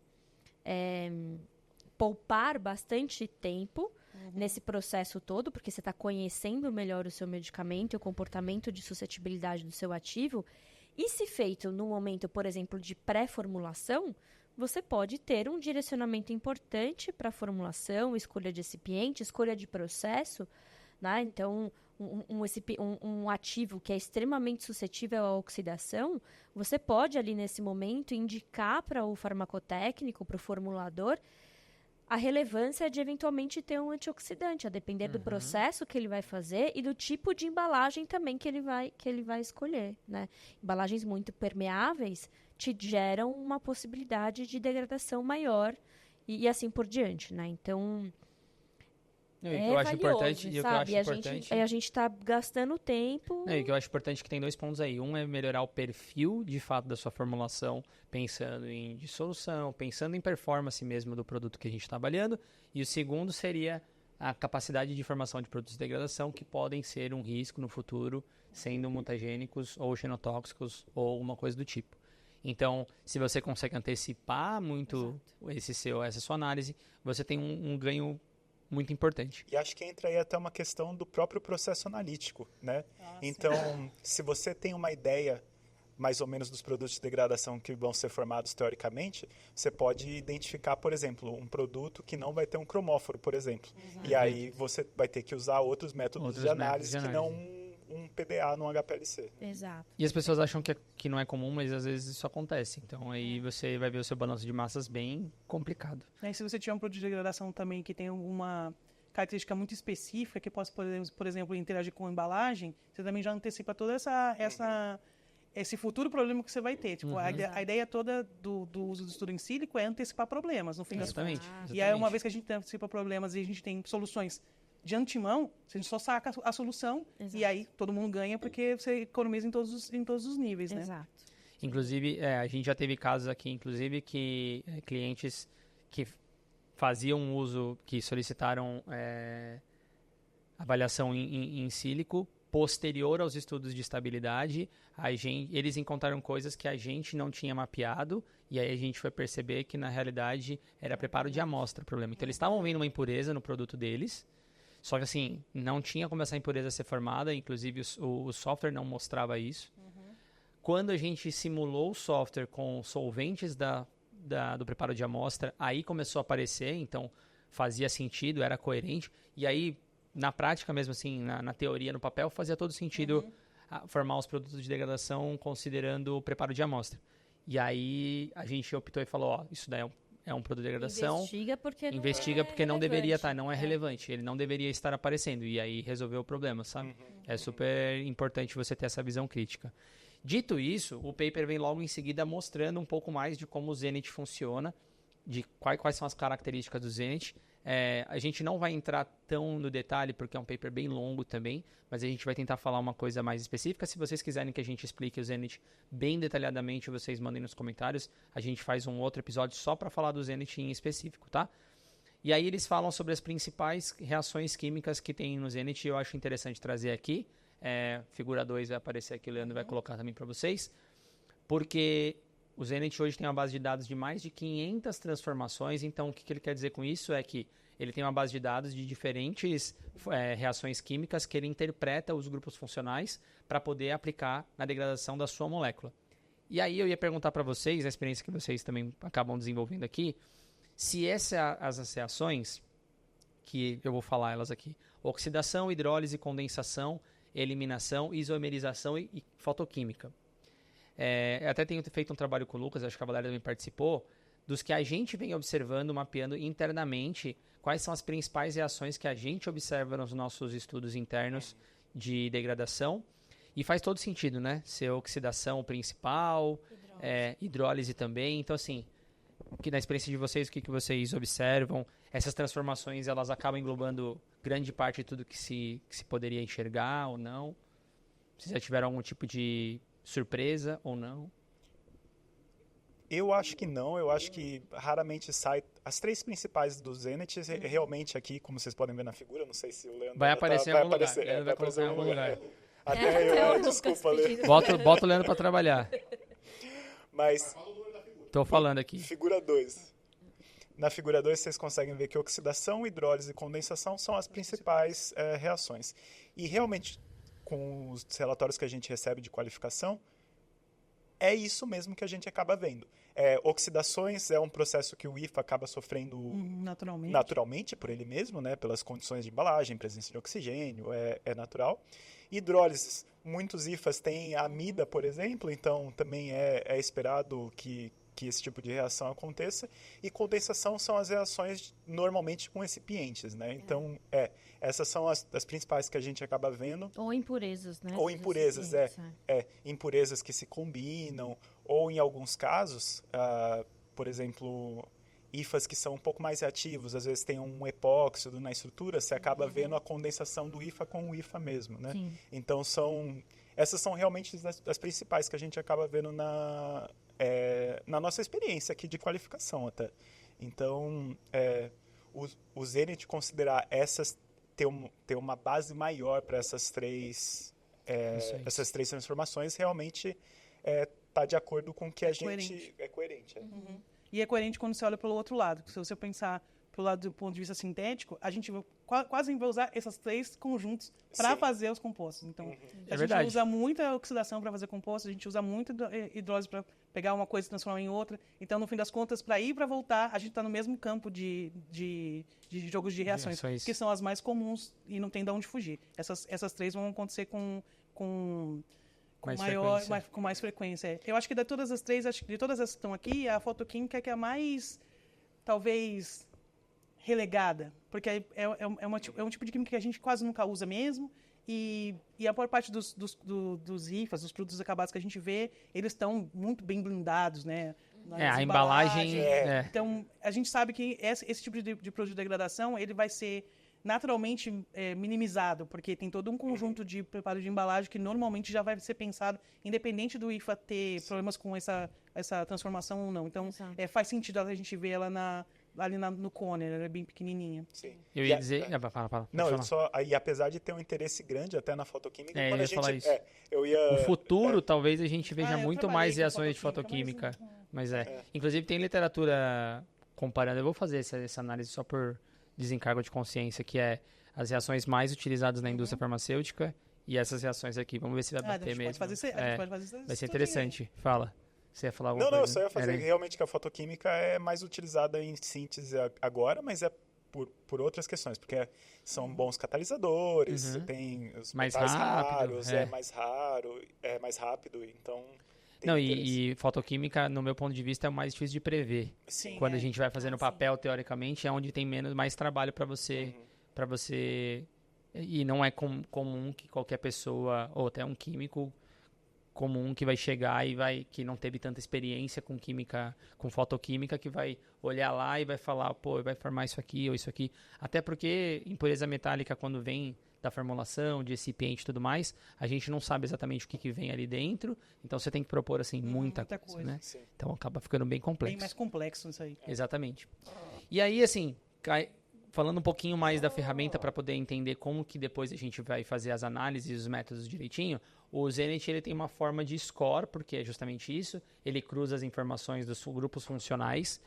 poupar bastante tempo nesse processo todo, porque você está conhecendo melhor o seu medicamento e o comportamento de suscetibilidade do seu ativo. E se feito no momento, por exemplo, de pré-formulação, você pode ter um direcionamento importante para a formulação, escolha de recipiente, escolha de processo, né? Então, um ativo que é extremamente suscetível à oxidação, você pode ali nesse momento indicar para o farmacotécnico, para o formulador, a relevância de eventualmente ter um antioxidante, a depender do processo que ele vai fazer e do tipo de embalagem também que ele vai escolher, né? Embalagens muito permeáveis te geram uma possibilidade de degradação maior e assim por diante, né? Então, eu acho importante, sabe? A gente está gastando tempo. E o que eu acho importante é que tem 2 pontos aí. Um é melhorar o perfil, de fato, da sua formulação, pensando em dissolução, pensando em performance mesmo do produto que a gente está trabalhando. E o segundo seria a capacidade de formação de produtos de degradação que podem ser um risco no futuro, sendo mutagênicos ou genotóxicos ou alguma coisa do tipo. Então, se você consegue antecipar muito essa sua análise, você tem um ganho muito importante. E acho que entra aí até uma questão do próprio processo analítico, né? Então, se você tem uma ideia mais ou menos dos produtos de degradação que vão ser formados teoricamente, você pode identificar, por exemplo, um produto que não vai ter um cromóforo, por exemplo. E aí você vai ter que usar outros métodos de análise que não um PDA no HPLC. Exato. E as pessoas acham que não é comum, mas às vezes isso acontece. Então aí você vai ver o seu balanço de massas bem complicado. E se você tiver um produto de degradação também que tem alguma característica muito específica que possa, por exemplo, interagir com a embalagem, você também já antecipa todo esse futuro problema que você vai ter. Tipo, a ideia toda do uso do estudo em sílico é antecipar problemas, no fim das contas. E aí, uma vez que a gente antecipa problemas e a gente tem soluções de antemão, a gente só saca a solução. Exato. E aí todo mundo ganha porque você economiza em todos os níveis, né? Exato. Inclusive, a gente já teve casos aqui, inclusive, que clientes que faziam uso, que solicitaram avaliação em sílico posterior aos estudos de estabilidade, eles encontraram coisas que a gente não tinha mapeado, e aí a gente foi perceber que, na realidade, era preparo de amostra o problema. Então, eles estavam vendo uma impureza no produto deles, só que, assim, não tinha como essa impureza ser formada, inclusive o software não mostrava isso. Quando a gente simulou o software com solventes do preparo de amostra, aí começou a aparecer, então fazia sentido, era coerente, e aí, na prática mesmo assim, na teoria, no papel, fazia todo sentido formar os produtos de degradação considerando o preparo de amostra. E aí a gente optou e falou, ó, isso daí é um produto de degradação. Investiga porque não deveria estar, não é relevante, ele não deveria estar aparecendo, e aí resolveu o problema, sabe? É super importante você ter essa visão crítica. Dito isso, o paper vem logo em seguida mostrando um pouco mais de como o Zenit funciona, de quais são as características do Zenit. A gente não vai entrar tão no detalhe, porque é um paper bem longo também, mas a gente vai tentar falar uma coisa mais específica. Se vocês quiserem que a gente explique o Zenit bem detalhadamente, vocês mandem nos comentários. A gente faz um outro episódio só para falar do Zenit em específico, tá? E aí eles falam sobre as principais reações químicas que tem no Zenit, e eu acho interessante trazer aqui. Figura 2 vai aparecer aqui, o Leandro vai colocar também para vocês, porque o Zenit hoje tem uma base de dados de mais de 500 transformações. Então o que ele quer dizer com isso é que ele tem uma base de dados de diferentes reações químicas que ele interpreta os grupos funcionais para poder aplicar na degradação da sua molécula. E aí eu ia perguntar para vocês, a experiência que vocês também acabam desenvolvendo aqui, se as reações, que eu vou falar elas aqui, oxidação, hidrólise, condensação, eliminação, isomerização e fotoquímica. Eu até tenho feito um trabalho com o Lucas, acho que a Valéria também participou, dos que a gente vem observando, mapeando internamente quais são as principais reações que a gente observa nos nossos estudos internos de degradação. E faz todo sentido, né? Ser oxidação principal, hidrólise também. Então, assim, que na experiência de vocês, o que vocês observam? Essas transformações, elas acabam englobando grande parte de tudo que se poderia enxergar ou não? Vocês já tiveram algum tipo de surpresa ou não? Eu acho que não, eu acho que raramente sai. As três principais do Zenit, realmente aqui, como vocês podem ver na figura, não sei se o Leandro vai aparecer em algum lugar. Vai aparecer em algum lugar. Até eu, desculpa, Leandro. Bota o Leandro para trabalhar. Mas Tô falando aqui. Figura 2. Na figura 2, vocês conseguem ver que oxidação, hidrólise e condensação são as principais reações. E realmente, com os relatórios que a gente recebe de qualificação, é isso mesmo que a gente acaba vendo. Oxidações é um processo que o IFA acaba sofrendo naturalmente por ele mesmo, né? Pelas condições de embalagem, presença de oxigênio, é natural. Hidrólises, muitos IFAs têm amida, por exemplo, então também é esperado que esse tipo de reação aconteça. E condensação são as reações normalmente com recipientes, né? Então, essas são as principais que a gente acaba vendo. Ou impurezas, né? Ou impurezas, impurezas que se combinam, ou em alguns casos, por exemplo, IFAs que são um pouco mais reativos, às vezes tem um epóxido na estrutura, você acaba vendo a condensação do IFA com o IFA mesmo, né? Sim. Então, essas são realmente as principais que a gente acaba vendo na nossa experiência aqui de qualificação até. Então, o Zenit considerar ter uma base maior para essas três transformações realmente está de acordo com o que a gente... É coerente. Uhum. E é coerente quando você olha pelo outro lado. Se você pensar pelo lado do ponto de vista sintético, a gente quase vai usar esses três conjuntos para fazer os compostos. Então, a gente usa muita oxidação para fazer compostos, a gente usa muita hidrólise para pegar uma coisa e transformar em outra. Então, no fim das contas, para ir e para voltar, a gente está no mesmo campo de jogos de reações, que são as mais comuns e não tem de onde fugir. Essas três vão acontecer com mais frequência. Eu acho que de todas as três, de todas as que estão aqui, a fotoquímica é que é a mais, talvez, relegada, porque é um tipo de química que a gente quase nunca usa mesmo, e a maior parte dos IFAs, dos produtos acabados que a gente vê, eles estão muito bem blindados, né? A embalagem... Então, a gente sabe que esse tipo de produto de degradação, ele vai ser naturalmente minimizado, porque tem todo um conjunto de preparo de embalagem que normalmente já vai ser pensado, independente do IFA ter problemas com essa transformação ou não. Então, faz sentido a gente ver ela ali no cone, ela é bem pequenininha. Sim. Eu E ia a- dizer... Fala. Não, pode falar. e apesar de ter um interesse grande até na fotoquímica, É, quando eu a ia falar gente... isso. eu ia... O futuro, talvez, a gente veja eu muito trabalhei mais com reações de fotoquímica, fotoquímica. Mas Inclusive, tem literatura comparando. Eu vou fazer essa análise só por desencargo de consciência, que é as reações mais utilizadas na indústria farmacêutica e essas reações aqui. Vamos ver se vai A bater gente mesmo. pode fazer isso, a gente pode fazer isso Vai ser tudinho. interessante. Fala. Você ia falar alguma Não, eu coisa? só ia fazer Era- realmente que a fotoquímica é mais utilizada em síntese agora, mas é por outras questões, porque são bons catalisadores, Uhum. tem os Mais metais rápido, raros, é. é mais raro, é mais rápido, então tem Não, interesse. e fotoquímica, no meu ponto de vista, é o mais difícil de prever. Sim, Quando é. a gente vai fazer no sim. papel, teoricamente, é onde tem mais trabalho para você, para você... E não é comum que qualquer pessoa, ou até um químico comum que vai chegar que não teve tanta experiência com química, com fotoquímica, que vai olhar lá e vai falar, pô, vai formar isso aqui ou isso aqui. Até porque impureza metálica, quando vem da formulação, de recipiente e tudo mais, a gente não sabe exatamente o que vem ali dentro, então você tem que propor, assim, muita muita coisa, coisa. né? Sim. Então acaba ficando bem complexo. Bem mais complexo isso aí. Exatamente. E aí, assim, falando um pouquinho mais da ferramenta para poder entender como que depois a gente vai fazer as análises e os métodos direitinho, o Zenit ele tem uma forma de score, porque é justamente isso, ele cruza as informações dos grupos funcionais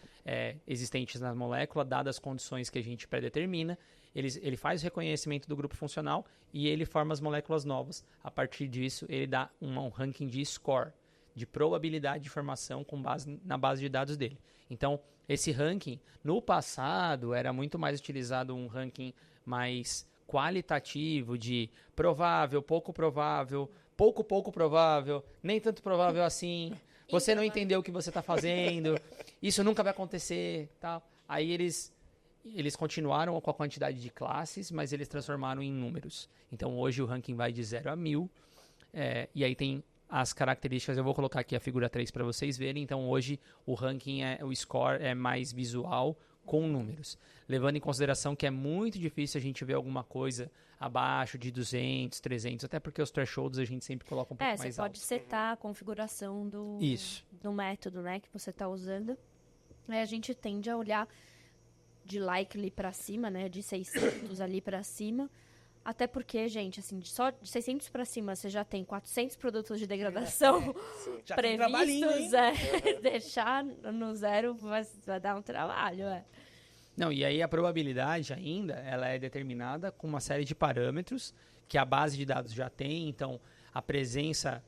existentes na molécula, dadas as condições que a gente predetermina, ele faz o reconhecimento do grupo funcional e ele forma as moléculas novas. A partir disso, ele dá um ranking de score, de probabilidade de formação na base de dados dele. Então, esse ranking, no passado, era muito mais utilizado um ranking mais qualitativo, de provável, pouco provável, pouco provável, nem tanto provável assim, você não entendeu o que você está fazendo, isso nunca vai acontecer, tal. Aí eles continuaram com a quantidade de classes, mas eles transformaram em números. Então, hoje o ranking vai de 0 a 1000, e aí tem as características, eu vou colocar aqui a figura 3 para vocês verem. Então, hoje o ranking, o score é mais visual com números. Levando em consideração que é muito difícil a gente ver alguma coisa abaixo de 200, 300, até porque os thresholds a gente sempre coloca um pouco Você mais pode alto. setar a configuração do método, né, que você está usando. Aí a gente tende a olhar de likely para cima, né, de 600 ali para cima. Até porque, gente, assim, só de 600 para cima você já tem 400 produtos de degradação Já tem trabalhinho, hein? previstos. Deixar no zero vai dar um trabalho, Não, e aí a probabilidade ainda, ela é determinada com uma série de parâmetros que a base de dados já tem. Então, a presença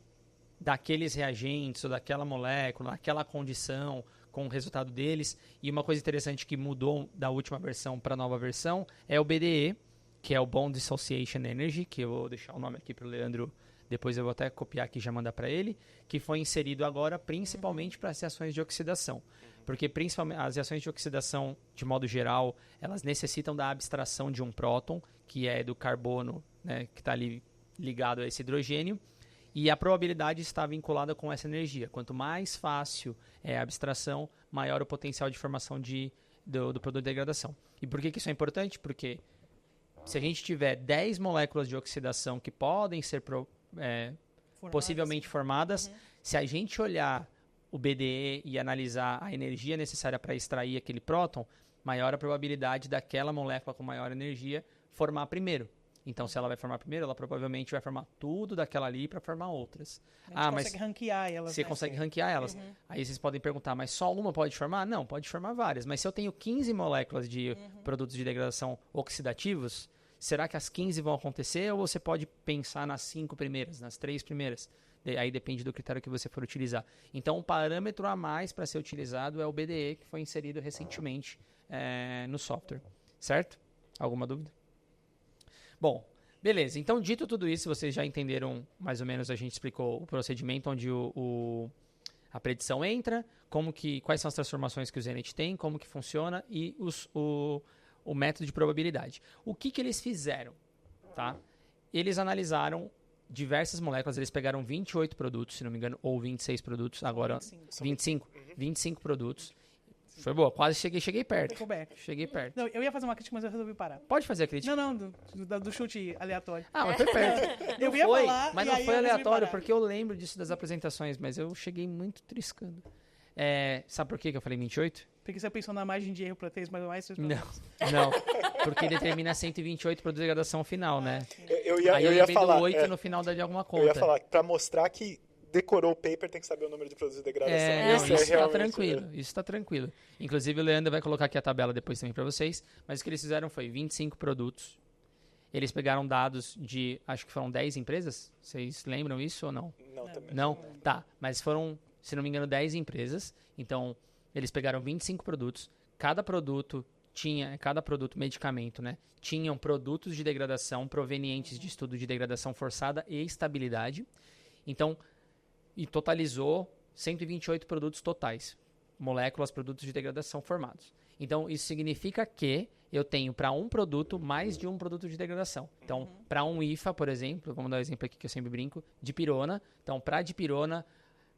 daqueles reagentes ou daquela molécula, naquela condição, com o resultado deles. E uma coisa interessante que mudou da última versão para a nova versão é o BDE, que é o Bond Dissociation Energy, que eu vou deixar o nome aqui para o Leandro, depois eu vou até copiar aqui e já mandar para ele, que foi inserido agora principalmente para as reações de oxidação. Porque principalmente as reações de oxidação, de modo geral, elas necessitam da abstração de um próton, que é do carbono, né, que está ali ligado a esse hidrogênio, e a probabilidade está vinculada com essa energia. Quanto mais fácil é a abstração, maior o potencial de formação do produto de degradação. E por que isso é importante? Porque se a gente tiver 10 moléculas de oxidação que podem ser possivelmente formadas, se a gente olhar o BDE e analisar a energia necessária para extrair aquele próton, maior a probabilidade daquela molécula com maior energia formar primeiro. Então, se ela vai formar primeiro, ela provavelmente vai formar tudo daquela ali para formar outras. A gente consegue ranquear elas. Você né? consegue ranquear elas. Aí vocês podem perguntar, mas só uma pode formar? Não, pode formar várias. Mas se eu tenho 15 moléculas de produtos de degradação oxidativos, será que as 15 vão acontecer ou você pode pensar nas 5 primeiras, nas 3 primeiras? Aí depende do critério que você for utilizar. Então, um parâmetro a mais para ser utilizado é o BDE, que foi inserido recentemente no software. Certo? Alguma dúvida? Bom, beleza. Então, dito tudo isso, vocês já entenderam mais ou menos, a gente explicou o procedimento onde a predição entra, quais são as transformações que o Zenit tem, como que funciona e o método de probabilidade. O que eles fizeram? Tá? Eles analisaram diversas moléculas, eles pegaram 28 produtos, se não me engano, ou 26 produtos, agora 25 produtos. Foi boa, quase cheguei perto. Cheguei perto. Não, eu ia fazer uma crítica, mas eu resolvi parar. Pode fazer a crítica. Não, do chute aleatório. Ah, mas foi perto. Eu ia falar, mas e não aí foi eu resolvi aleatório, parar. porque eu lembro disso das apresentações, mas eu cheguei muito triscando. Sabe por que eu falei 28? Porque você pensou na margem de erro para 3 mais 3 Não, porque determina 128 para degradação final, né? Eu Aí eu ia lembrei falar, do 8 no final de alguma conta. eu ia falar, para mostrar que decorou o paper, tem que saber o número de produtos de degradação. Não, Esse isso tá realmente- tranquilo, isso tá tranquilo. Inclusive o Leandro vai colocar aqui a tabela depois também para vocês, mas o que eles fizeram foi 25 produtos. Eles pegaram dados de, acho que foram 10 empresas, vocês lembram isso ou não? Não, também. Não? Tá, mas foram, se não me engano, 10 empresas. Então, eles pegaram 25 produtos. Cada produto, medicamento, né? Tinham produtos de degradação provenientes de estudo de degradação forçada e estabilidade. Então, e totalizou 128 produtos totais. Moléculas, produtos de degradação formados. Então, isso significa que eu tenho para um produto mais de um produto de degradação. Então, para um IFA, por exemplo, vamos dar um exemplo aqui que eu sempre brinco, dipirona. Então, para dipirona,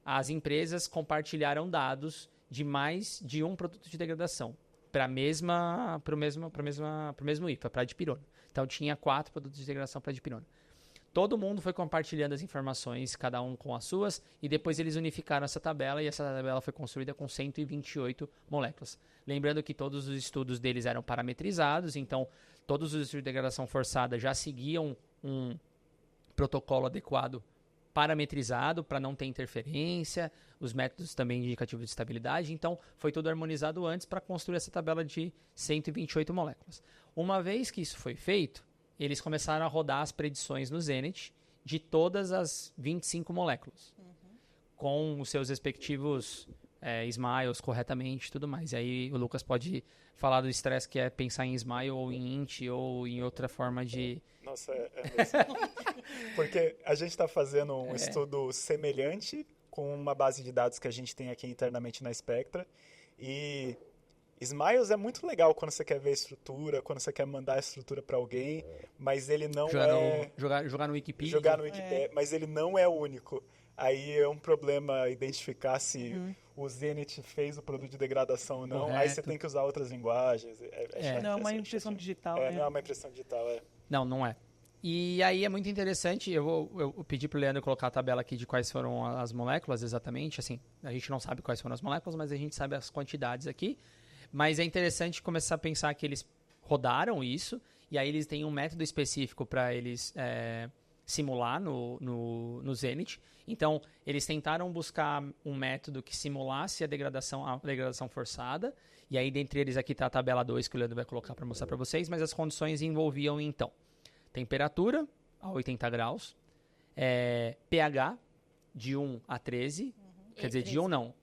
as empresas compartilharam dados de mais de um produto de degradação para o mesmo IFA, para dipirona. Então, tinha 4 produtos de degradação para dipirona. Todo mundo foi compartilhando as informações, cada um com as suas, e depois eles unificaram essa tabela, e essa tabela foi construída com 128 moléculas. Lembrando que todos os estudos deles eram parametrizados, então todos os estudos de degradação forçada já seguiam um protocolo adequado parametrizado para não ter interferência, os métodos também indicativos de estabilidade, então foi tudo harmonizado antes para construir essa tabela de 128 moléculas. Uma vez que isso foi feito, eles começaram a rodar as predições no Zenit de todas as 25 moléculas, com os seus respectivos smiles corretamente e tudo mais. E aí o Lucas pode falar do estresse que é pensar em smile ou em int ou em outra forma de... Nossa, é mesmo. Porque a gente está fazendo um estudo semelhante com uma base de dados que a gente tem aqui internamente na Spectra. E Smiles é muito legal quando você quer ver a estrutura, quando você quer mandar a estrutura para alguém, mas ele não jogar no Wikipedia. Jogar no Wikipedia, mas ele não é o único. Aí é um problema identificar se o Zenit fez o produto de degradação ou não. Correto. Aí você tem que usar outras linguagens. Não é uma impressão digital. Não é uma impressão digital, Não é. E aí é muito interessante, eu pedi pro Leandro colocar a tabela aqui de quais foram as moléculas exatamente, assim, a gente não sabe quais foram as moléculas, mas a gente sabe as quantidades aqui, mas é interessante começar a pensar que eles rodaram isso, e aí eles têm um método específico para eles simular no Zenit, então eles tentaram buscar um método que simulasse a degradação forçada, e aí dentre eles aqui está a tabela 2 que o Leandro vai colocar para mostrar para vocês, mas as condições envolviam então temperatura a 80 graus, pH de 1 a 13, quer dizer, de 1 não,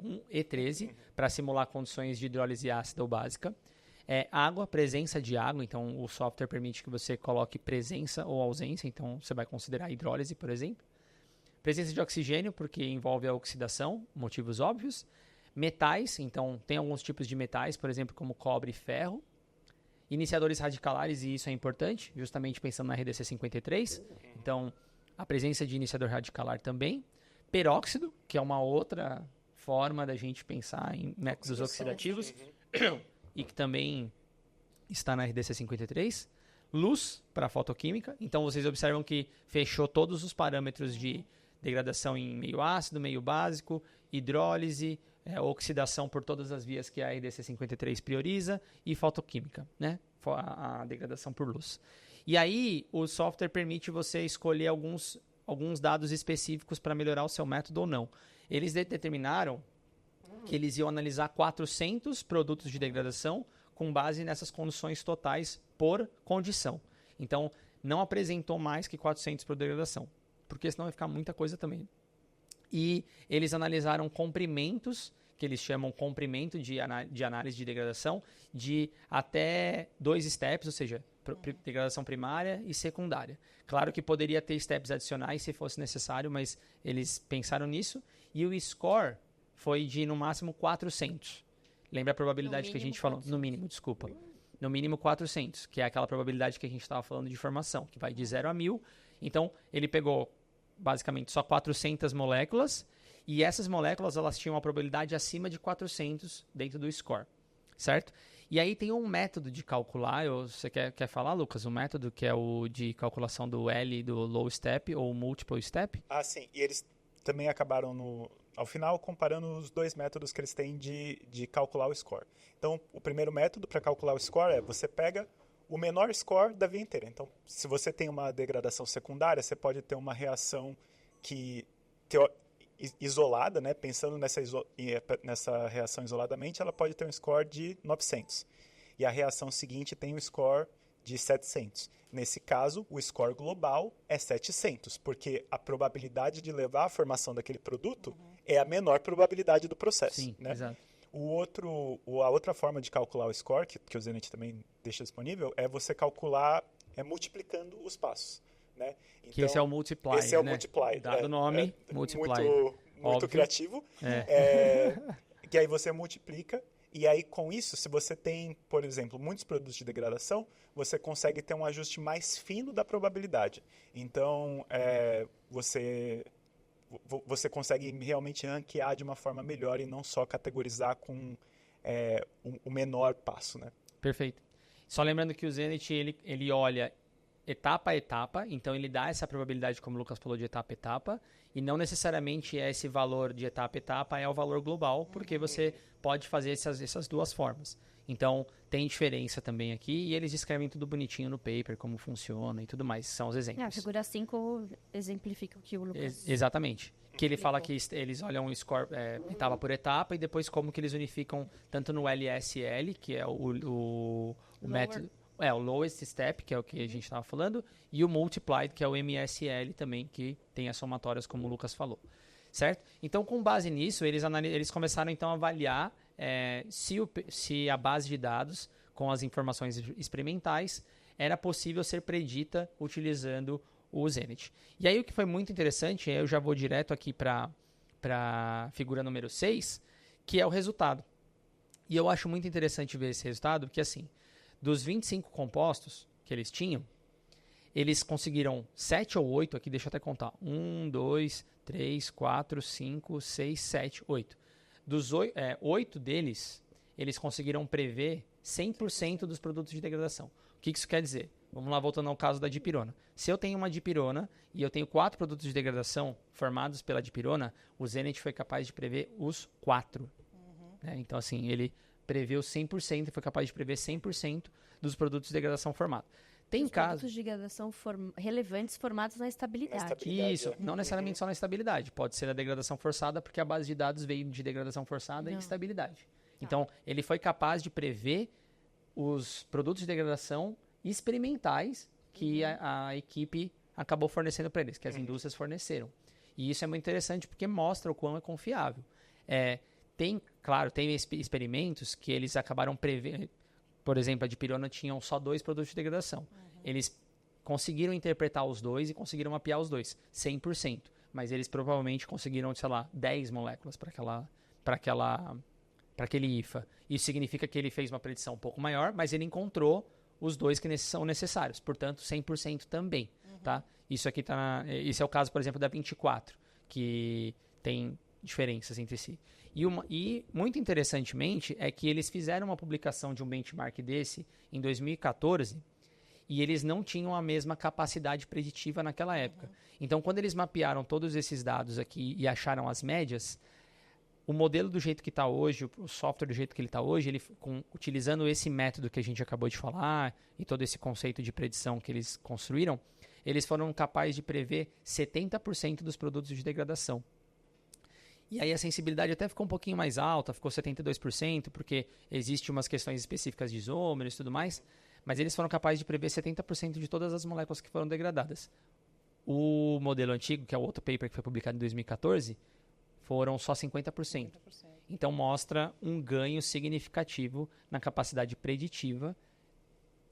1 e 13, para simular condições de hidrólise ácida ou básica. Água, presença de água, então o software permite que você coloque presença ou ausência, então você vai considerar hidrólise, por exemplo. Presença de oxigênio, porque envolve a oxidação, motivos óbvios. Metais, então tem alguns tipos de metais, por exemplo, como cobre e ferro. Iniciadores radicalares, e isso é importante, justamente pensando na RDC 53. Então, a presença de iniciador radicalar também. Peróxido, que é uma outra forma da gente pensar em métodos oxidativos, e que também está na RDC 53. Luz, para fotoquímica. Então, vocês observam que fechou todos os parâmetros de degradação em meio ácido, meio básico, hidrólise, oxidação por todas as vias que a RDC 53 prioriza e fotoquímica, né? A degradação por luz. E aí, o software permite você escolher alguns dados específicos para melhorar o seu método ou não. Eles determinaram que eles iam analisar 400 produtos de degradação com base nessas condições totais por condição. Então, não apresentou mais que 400 por degradação, porque senão vai ficar muita coisa também. E eles analisaram comprimentos, que eles chamam comprimento de análise de degradação, de até 2 steps, ou seja, degradação primária e secundária. Claro que poderia ter steps adicionais se fosse necessário, mas eles pensaram nisso. E o score foi de, no máximo, 400. Lembra a probabilidade que a gente falou? 400. No mínimo, desculpa. No mínimo 400, que é aquela probabilidade que a gente estava falando de formação, que vai de 0 a 1000. Então, ele pegou basicamente só 400 moléculas, e essas moléculas elas tinham uma probabilidade acima de 400 dentro do score, certo? E aí tem um método de calcular, você quer falar, Lucas, o método que é o de calculação do L do low step ou multiple step? Ah, sim, e eles também acabaram ao final, comparando os dois métodos que eles têm de calcular o score. Então, o primeiro método para calcular o score é você pega o menor score da via inteira. Então, se você tem uma degradação secundária, você pode ter uma reação que, isolada, né, pensando nessa reação isoladamente, ela pode ter um score de 900. E a reação seguinte tem um score de 700. Nesse caso, o score global é 700, porque a probabilidade de levar à formação daquele produto é a menor probabilidade do processo. Sim, né? exato. A outra forma de calcular o score, que o Zenit também deixa disponível, é você calcular multiplicando os passos. Né? Então, Que esse é o multiply, esse é o né? multiply. Dado o nome, multiply. Muito criativo. Que aí você multiplica. E aí, com isso, se você tem, por exemplo, muitos produtos de degradação, você consegue ter um ajuste mais fino da probabilidade. Então, você consegue realmente ranquear de uma forma melhor e não só categorizar com o menor passo. Né? Perfeito. Só lembrando que o Zenit, ele olha etapa a etapa, então ele dá essa probabilidade, como o Lucas falou, de etapa a etapa, e não necessariamente esse valor de etapa a etapa é o valor global, porque você pode fazer essas duas formas. Então, tem diferença também aqui, e eles descrevem tudo bonitinho no paper, como funciona e tudo mais, são os exemplos. A figura 5 exemplifica o que o Lucas... Exatamente. Que ele fala que eles olham o score etapa por etapa, e depois como que eles unificam tanto no LSL, que é o método... o lowest step, que é o que a gente estava falando, e o multiplied, que é o MSL também, que tem as somatórias, como o Lucas falou. Certo? Então, com base nisso, eles começaram então a avaliar se a base de dados, com as informações experimentais, era possível ser predita utilizando o Zenit. E aí, o que foi muito interessante, eu já vou direto aqui para a figura número 6, que é o resultado. E eu acho muito interessante ver esse resultado, porque assim, dos 25 compostos que eles tinham, eles conseguiram 7 ou 8, aqui deixa eu até contar, 1, 2, 3, 4, 5, 6, 7, 8. Dos 8 deles, eles conseguiram prever 100% dos produtos de degradação. O que isso quer dizer? Vamos lá, voltando ao caso da dipirona. Se eu tenho uma dipirona e eu tenho 4 produtos de degradação formados pela dipirona, o Zenit foi capaz de prever os 4. Então, assim, ele preveu 100% e foi capaz de prever 100% dos produtos de degradação formados. Tem casos... produtos de degradação relevantes formados na estabilidade. Isso, não necessariamente só na estabilidade. Pode ser na degradação forçada, porque a base de dados veio de degradação forçada e estabilidade. Então, ele foi capaz de prever os produtos de degradação experimentais que a equipe acabou fornecendo para eles, que as indústrias forneceram. E isso é muito interessante porque mostra o quão é confiável. Tem experimentos que eles acabaram prevendo. Por exemplo, a dipirona tinham só 2 produtos de degradação. Eles conseguiram interpretar os 2 e conseguiram mapear os 2, 100%. Mas eles provavelmente conseguiram, 10 moléculas para aquele IFA. Isso significa que ele fez uma predição um pouco maior, mas ele encontrou os 2 que são necessários. Portanto, 100% também. Tá? Isso aqui esse é o caso, por exemplo, da 24, que tem diferenças entre si. E muito interessantemente é que eles fizeram uma publicação de um benchmark desse em 2014 e eles não tinham a mesma capacidade preditiva naquela época. Então, quando eles mapearam todos esses dados aqui e acharam as médias, o modelo do jeito que está hoje, o software do jeito que ele está hoje, utilizando esse método que a gente acabou de falar e todo esse conceito de predição que eles construíram, eles foram capazes de prever 70% dos produtos de degradação. E aí a sensibilidade até ficou um pouquinho mais alta, ficou 72%, porque existem umas questões específicas de isômeros e tudo mais, mas eles foram capazes de prever 70% de todas as moléculas que foram degradadas. O modelo antigo, que é o outro paper que foi publicado em 2014, foram só 50%. Então mostra um ganho significativo na capacidade preditiva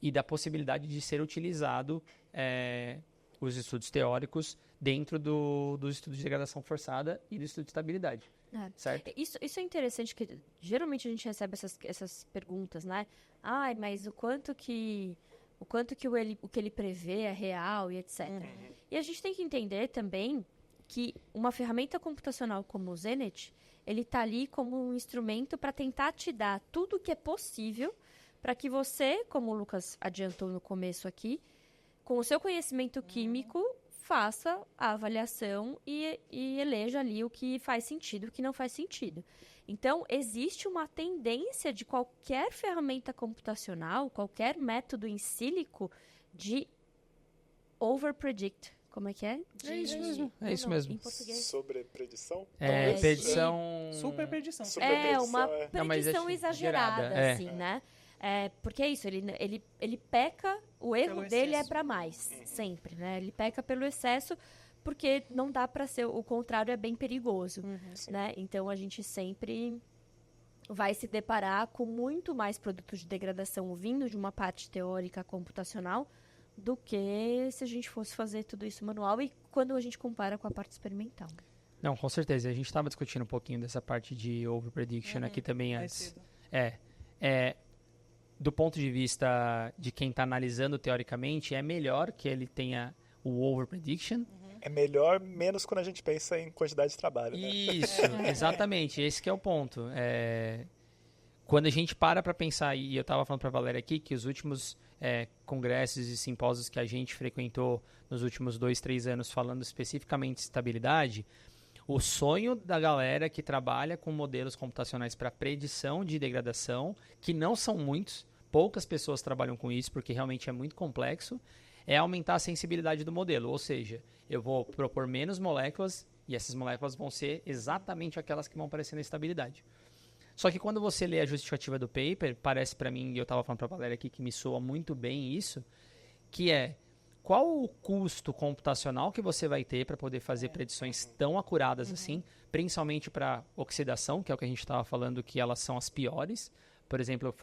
e da possibilidade de ser utilizado os estudos teóricos dentro dos estudos de degradação forçada e do estudo de estabilidade. Certo? Isso é interessante, que geralmente a gente recebe essas perguntas, né? Mas o que ele prevê é real e etc. E a gente tem que entender também que uma ferramenta computacional como o Zenit, ele está ali como um instrumento para tentar te dar tudo o que é possível para que você, como o Lucas adiantou no começo aqui, com o seu conhecimento químico, faça a avaliação e eleja ali o que faz sentido e o que não faz sentido. Então, existe uma tendência de qualquer ferramenta computacional, qualquer método em sílico, de overpredict. Como é que é? É isso mesmo. É isso mesmo. Em português. Sobre predição? Predição... Super perdição. Uma é. Não, mas predição é exagerada, exagerada, assim, né? Porque é isso, ele peca, o erro Pelo dele excesso. é para mais, sempre, né? Ele peca pelo excesso, porque não dá para ser, o contrário é bem perigoso, né? Então, a gente sempre vai se deparar com muito mais produtos de degradação vindo de uma parte teórica computacional do que se a gente fosse fazer tudo isso manual e quando a gente compara com a parte experimental. Não, com certeza. A gente estava discutindo um pouquinho dessa parte de overprediction aqui também Mais antes. cedo. Do ponto de vista de quem está analisando teoricamente, é melhor que ele tenha o overprediction. É melhor, menos quando a gente pensa em quantidade de trabalho, né? Isso, exatamente. Esse que é o ponto. Quando a gente para pensar, e eu estava falando para a Valéria aqui, que os últimos congressos e simpósios que a gente frequentou nos últimos 2-3 anos falando especificamente de estabilidade, o sonho da galera que trabalha com modelos computacionais para predição de degradação, que não são muitos, poucas pessoas trabalham com isso porque realmente é muito complexo, é aumentar a sensibilidade do modelo. Ou seja, eu vou propor menos moléculas e essas moléculas vão ser exatamente aquelas que vão aparecer na estabilidade. Só que quando você lê a justificativa do paper, parece para mim, e eu estava falando para a Valéria aqui que me soa muito bem isso, que é qual o custo computacional que você vai ter para poder fazer predições tão acuradas assim, principalmente para oxidação, que é o que a gente estava falando, que elas são as piores. Por exemplo,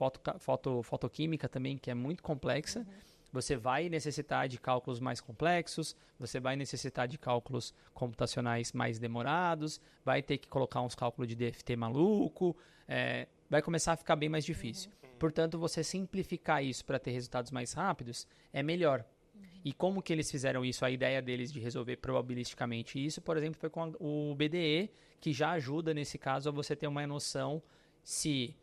fotoquímica também, que é muito complexa. Você vai necessitar de cálculos mais complexos, você vai necessitar de cálculos computacionais mais demorados, vai ter que colocar uns cálculos de DFT maluco, vai começar a ficar bem mais difícil. Portanto, você simplificar isso para ter resultados mais rápidos é melhor. E como que eles fizeram isso? A ideia deles de resolver probabilisticamente isso, por exemplo, foi com o BDE, que já ajuda, nesse caso, a você ter uma noção se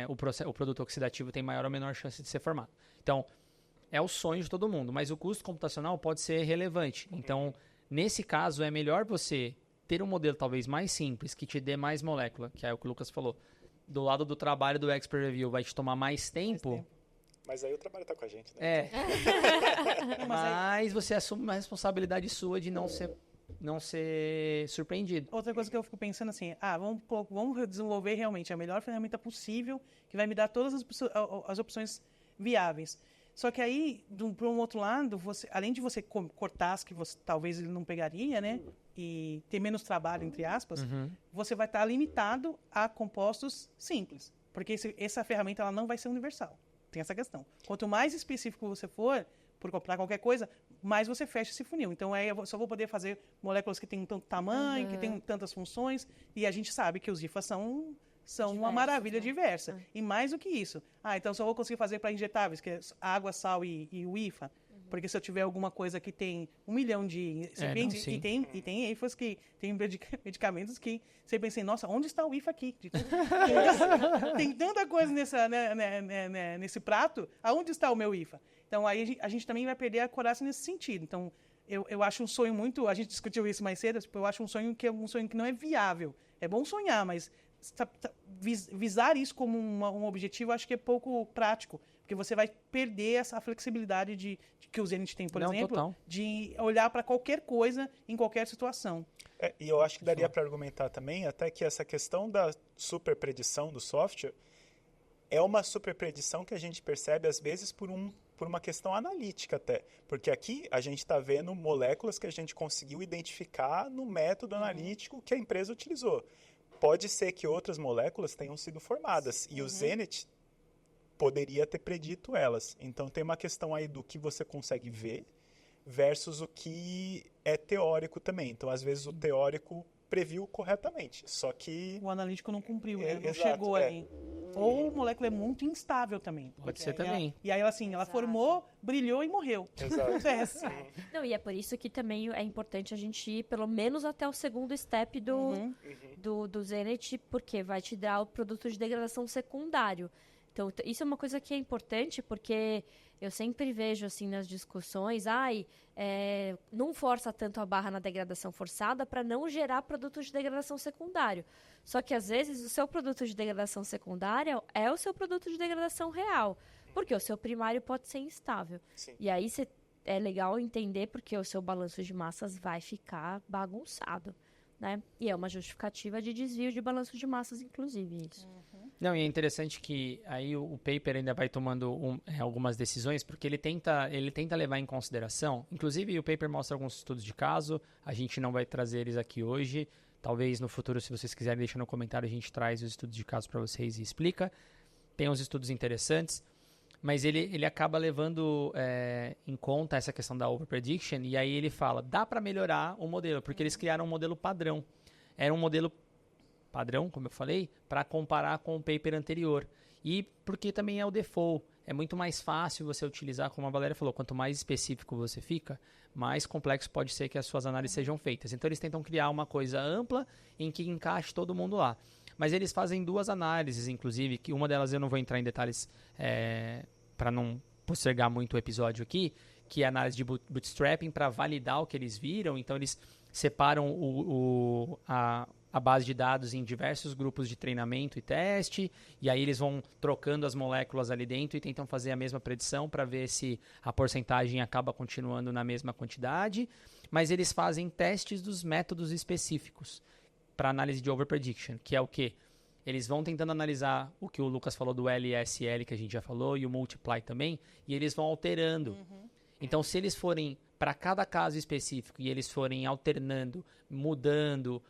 o produto oxidativo tem maior ou menor chance de ser formado. Então, é o sonho de todo mundo, mas o custo computacional pode ser relevante. Então, nesse caso, é melhor você ter um modelo talvez mais simples, que te dê mais molécula, que é o que o Lucas falou. Do lado do trabalho do Expert Review vai te tomar mais tempo. Mas aí o trabalho está com a gente, né? Mas você assume uma responsabilidade sua de não ser surpreendido. Outra coisa que eu fico pensando assim, vamos desenvolver realmente a melhor ferramenta possível, que vai me dar todas as opções viáveis. Só que aí, por um outro lado, além de você cortar as que talvez ele não pegaria, né? E ter menos trabalho, entre aspas, você vai estar limitado a compostos simples. Porque essa ferramenta ela não vai ser universal. Tem essa questão. Quanto mais específico você for, por comprar qualquer coisa, mais você fecha esse funil. Então, aí eu só vou poder fazer moléculas que têm tanto tamanho, que têm tantas funções, e a gente sabe que os IFAs são uma maravilha diversa. E mais do que isso. Então só vou conseguir fazer para injetáveis, que é água, sal e o IFA. Porque se eu tiver alguma coisa que tem 1 milhão de recipientes, e tem IFAs que tem medicamentos que você pensa assim, nossa, onde está o IFA aqui? Tem tanta coisa nesse prato, aonde está o meu IFA? Então aí a gente também vai perder a coragem nesse sentido. Então eu acho um sonho muito, a gente discutiu isso mais cedo, eu acho um sonho que não é viável. É bom sonhar, mas visar isso como um objetivo, acho que é pouco prático, porque você vai perder essa flexibilidade que o Zenit tem, por exemplo, total. De olhar para qualquer coisa em qualquer situação. E eu acho que daria para argumentar também até que essa questão da superpredição do software é uma superpredição que a gente percebe às vezes por uma questão analítica até, porque aqui a gente está vendo moléculas que a gente conseguiu identificar no método analítico que a empresa utilizou. Pode ser que outras moléculas tenham sido formadas e o Zenit poderia ter predito elas. Então tem uma questão aí do que você consegue ver versus o que é teórico também. Então às vezes o teórico previu corretamente, só que o analítico não cumpriu, né? Não exato, chegou ali. Ou a molécula é muito instável também. Pode ser também. E aí ela formou, brilhou e morreu. Exato. Não, e é por isso que também é importante a gente ir pelo menos até o segundo step do Zenit, porque vai te dar o produto de degradação secundário. Então, isso é uma coisa que é importante, porque eu sempre vejo, assim, nas discussões, não força tanto a barra na degradação forçada para não gerar produto de degradação secundário. Só que, às vezes, o seu produto de degradação secundária é o seu produto de degradação real, porque o seu primário pode ser instável. Sim. E aí, é legal entender porque o seu balanço de massas vai ficar bagunçado, né? E é uma justificativa de desvio de balanço de massas, inclusive, isso. Não, e é interessante que aí o paper ainda vai tomando algumas decisões, porque ele tenta levar em consideração, inclusive o paper mostra alguns estudos de caso, a gente não vai trazer eles aqui hoje, talvez no futuro, se vocês quiserem deixar no comentário, a gente traz os estudos de caso para vocês e explica. Tem uns estudos interessantes, mas ele acaba levando em conta essa questão da overprediction, e aí ele fala, dá para melhorar o modelo, porque eles criaram um modelo padrão. Era um modelo padrão, como eu falei, para comparar com o paper anterior. E porque também é o default. É muito mais fácil você utilizar, como a Valéria falou, quanto mais específico você fica, mais complexo pode ser que as suas análises sejam feitas. Então eles tentam criar uma coisa ampla em que encaixe todo mundo lá. Mas eles fazem 2 análises, inclusive, que uma delas eu não vou entrar em detalhes para não postergar muito o episódio aqui, que é a análise de bootstrapping para validar o que eles viram. Então eles separam a base de dados em diversos grupos de treinamento e teste, e aí eles vão trocando as moléculas ali dentro e tentam fazer a mesma predição para ver se a porcentagem acaba continuando na mesma quantidade, mas eles fazem testes dos métodos específicos para análise de overprediction, que é o quê? Eles vão tentando analisar o que o Lucas falou do LSL, que a gente já falou, e o multiply também, e eles vão alterando. Então, se eles forem para cada caso específico e eles forem alternando, mudando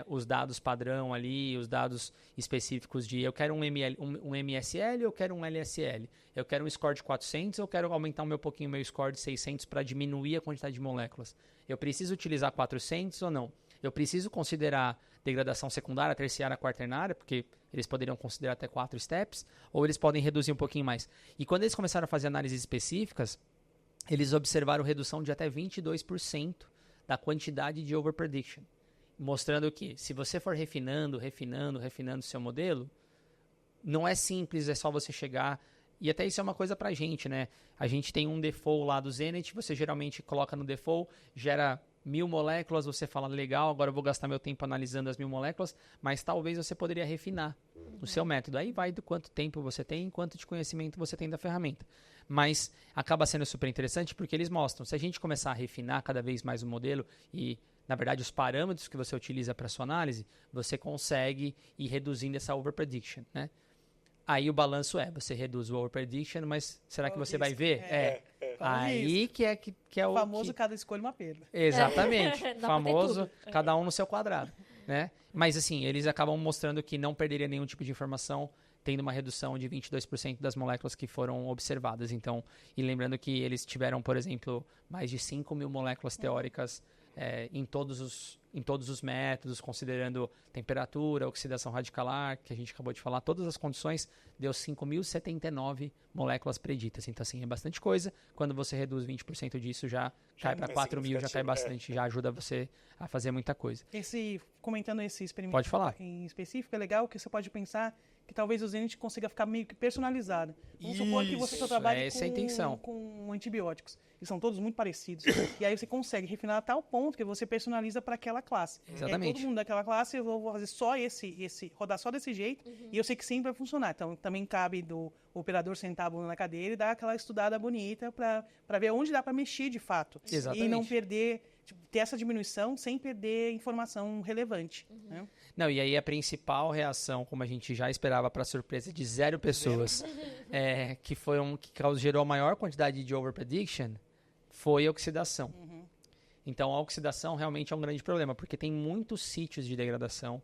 os dados padrão ali, os dados específicos de eu quero um MSL, eu quero um LSL, eu quero um score de 400, eu quero aumentar um pouquinho o meu score de 600 para diminuir a quantidade de moléculas. Eu preciso utilizar 400 ou não? Eu preciso considerar degradação secundária, terciária, quaternária, porque eles poderiam considerar até 4 steps, ou eles podem reduzir um pouquinho mais. E quando eles começaram a fazer análises específicas, eles observaram redução de até 22% da quantidade de overprediction, mostrando que se você for refinando o seu modelo, não é simples, é só você chegar, e até isso é uma coisa pra gente, né? A gente tem um default lá do Zenith, você geralmente coloca no default, gera 1000 moléculas, você fala, legal, agora eu vou gastar meu tempo analisando as 1000 moléculas, mas talvez você poderia refinar o seu método. Aí vai do quanto tempo você tem e quanto de conhecimento você tem da ferramenta. Mas acaba sendo super interessante porque eles mostram, se a gente começar a refinar cada vez mais o modelo e, na verdade, os parâmetros que você utiliza para sua análise, você consegue ir reduzindo essa overprediction, né? Aí o balanço você reduz o overprediction, mas será que você vai ver? Aí que é o famoso cada escolha uma perda. Exatamente. Dá Famoso, pra ter tudo. cada um no seu quadrado, né? Mas assim, eles acabam mostrando que não perderia nenhum tipo de informação, tendo uma redução de 22% das moléculas que foram observadas. Então, e lembrando que eles tiveram, por exemplo, mais de 5.000 moléculas teóricas em todos os métodos, considerando temperatura, oxidação radicalar, que a gente acabou de falar, todas as condições, deu 5.079 moléculas preditas. Então, assim, é bastante coisa. Quando você reduz 20% disso, já cai para 4.000, já cai bastante, já ajuda você a fazer muita coisa. Comentando esse experimento Pode falar. Em específico, é legal que você pode pensar que talvez o Zenith consiga ficar meio que personalizado. Vamos supor que você só trabalhe essa é a intenção. com antibióticos. E são todos muito parecidos. E aí você consegue refinar a tal ponto que você personaliza para aquela classe. Exatamente. Todo mundo daquela classe, eu vou fazer só rodar só desse jeito, e eu sei que sempre vai funcionar. Então, também cabe do operador sentar a bunda na cadeira e dar aquela estudada bonita para ver onde dá para mexer de fato. Exatamente. E não perder, ter essa diminuição sem perder informação relevante. Né? Não, e aí a principal reação, como a gente já esperava para surpresa de 0 pessoas, que gerou a maior quantidade de overprediction, foi a oxidação. Então, a oxidação realmente é um grande problema, porque tem muitos sítios de degradação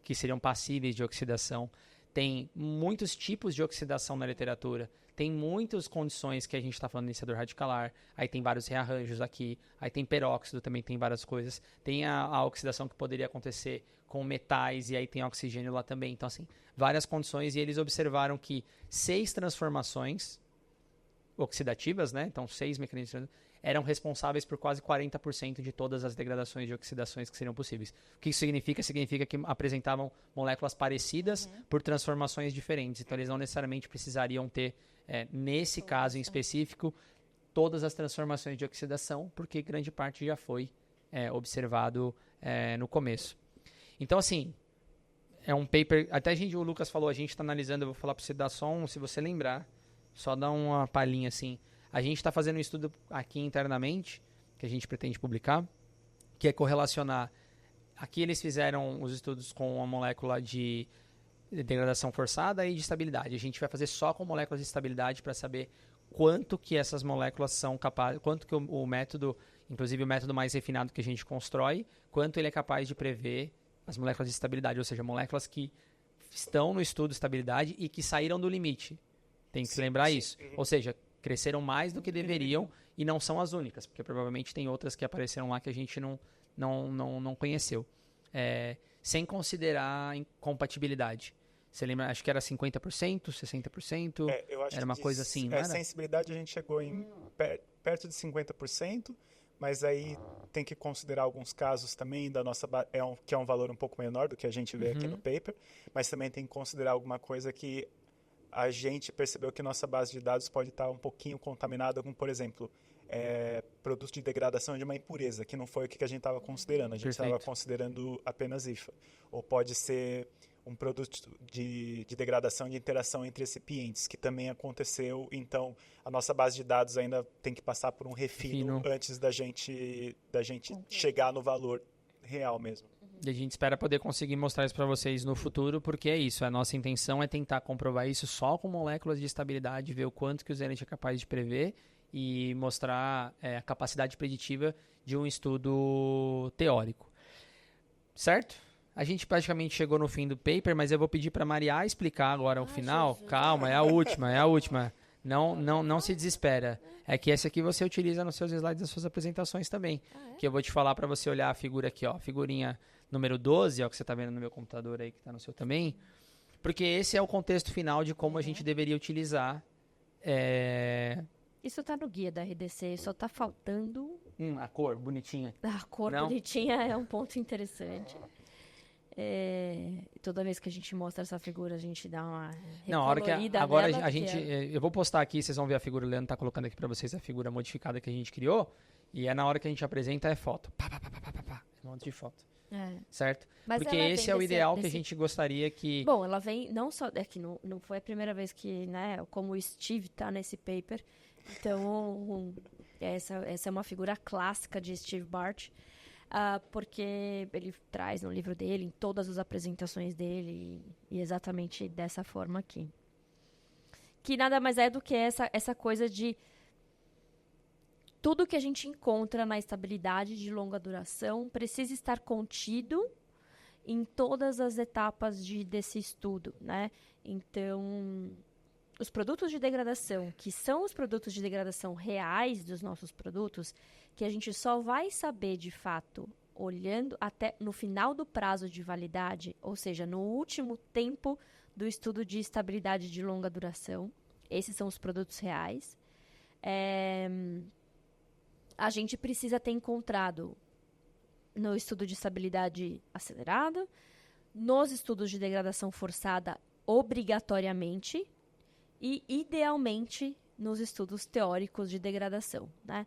que seriam passíveis de oxidação, tem muitos tipos de oxidação na literatura, tem muitas condições que a gente está falando de iniciador radicalar, aí tem vários rearranjos aqui, aí tem peróxido, também tem várias coisas, tem a oxidação que poderia acontecer com metais, e aí tem oxigênio lá também. Então, assim, várias condições, e eles observaram que 6 transformações oxidativas, né? Então, 6 mecanismos, eram responsáveis por quase 40% de todas as degradações e oxidações que seriam possíveis. O que isso significa? Significa que apresentavam moléculas parecidas por transformações diferentes. Então, eles não necessariamente precisariam ter, nesse caso em específico, todas as transformações de oxidação, porque grande parte já foi observado no começo. Então, assim, é um paper... Até o Lucas falou, a gente está analisando, eu vou falar para você dar só se você lembrar, só dar uma palhinha assim. A gente está fazendo um estudo aqui internamente, que a gente pretende publicar, que é correlacionar... Aqui eles fizeram os estudos com a molécula de degradação forçada e de estabilidade. A gente vai fazer só com moléculas de estabilidade para saber quanto que essas moléculas são capazes, quanto que o método, inclusive o método mais refinado que a gente constrói, quanto ele é capaz de prever as moléculas de estabilidade, ou seja, moléculas que estão no estudo de estabilidade e que saíram do limite. Tem que se lembrar isso. Ou seja, cresceram mais do que deveriam e não são as únicas, porque provavelmente tem outras que apareceram lá que a gente não conheceu. Sem considerar incompatibilidade. Você lembra? Acho que era 50%, 60%. Eu acho era uma coisa assim, não era? Sensibilidade a gente chegou em perto de 50%, mas aí tem que considerar alguns casos também da nossa que é um valor um pouco menor do que a gente vê aqui no paper, mas também tem que considerar alguma coisa que a gente percebeu que nossa base de dados pode estar um pouquinho contaminada com, por exemplo, produto de degradação de uma impureza, que não foi o que a gente estava considerando. A gente estava considerando apenas IFA. Ou pode ser um produto de degradação de interação entre recipientes, que também aconteceu. Então, a nossa base de dados ainda tem que passar por um refino antes da gente chegar no valor real mesmo. E a gente espera poder conseguir mostrar isso para vocês no futuro, porque é isso. A nossa intenção é tentar comprovar isso só com moléculas de estabilidade, ver o quanto que o Zenit é capaz de prever e mostrar a capacidade preditiva de um estudo teórico. Certo? A gente praticamente chegou no fim do paper, mas eu vou pedir para a Maria explicar agora o final. Jesus. Calma, é a última. Não se desespera. É que esse aqui você utiliza nos seus slides das suas apresentações também. Que eu vou te falar para você olhar a figura aqui, ó. Figurinha número 12, ó, que você está vendo no meu computador aí, que está no seu também. Porque esse é o contexto final de como a gente deveria utilizar. Isso está no guia da RDC, só está faltando... A cor, bonitinha. A cor bonitinha é um ponto interessante. Toda vez que a gente mostra essa figura, a gente dá uma recolorida agora nela, eu vou postar aqui, vocês vão ver a figura, o Leandro está colocando aqui para vocês a figura modificada que a gente criou, e na hora que a gente apresenta foto. Um monte de foto. Certo? Mas porque esse é o ideal que a gente gostaria que... Bom, ela vem não só... É que não foi a primeira vez que, né, como o Steve está nesse paper, então essa é uma figura clássica de Steve Barth, porque ele traz no livro dele, em todas as apresentações dele, e exatamente dessa forma aqui. Que nada mais é do que essa coisa de tudo que a gente encontra na estabilidade de longa duração precisa estar contido em todas as etapas desse estudo, né? Então, os produtos de degradação, que são os produtos de degradação reais dos nossos produtos, que a gente só vai saber de fato olhando até no final do prazo de validade, ou seja, no último tempo do estudo de estabilidade de longa duração. Esses são os produtos reais. A gente precisa ter encontrado no estudo de estabilidade acelerada, nos estudos de degradação forçada obrigatoriamente e, idealmente, nos estudos teóricos de degradação, né?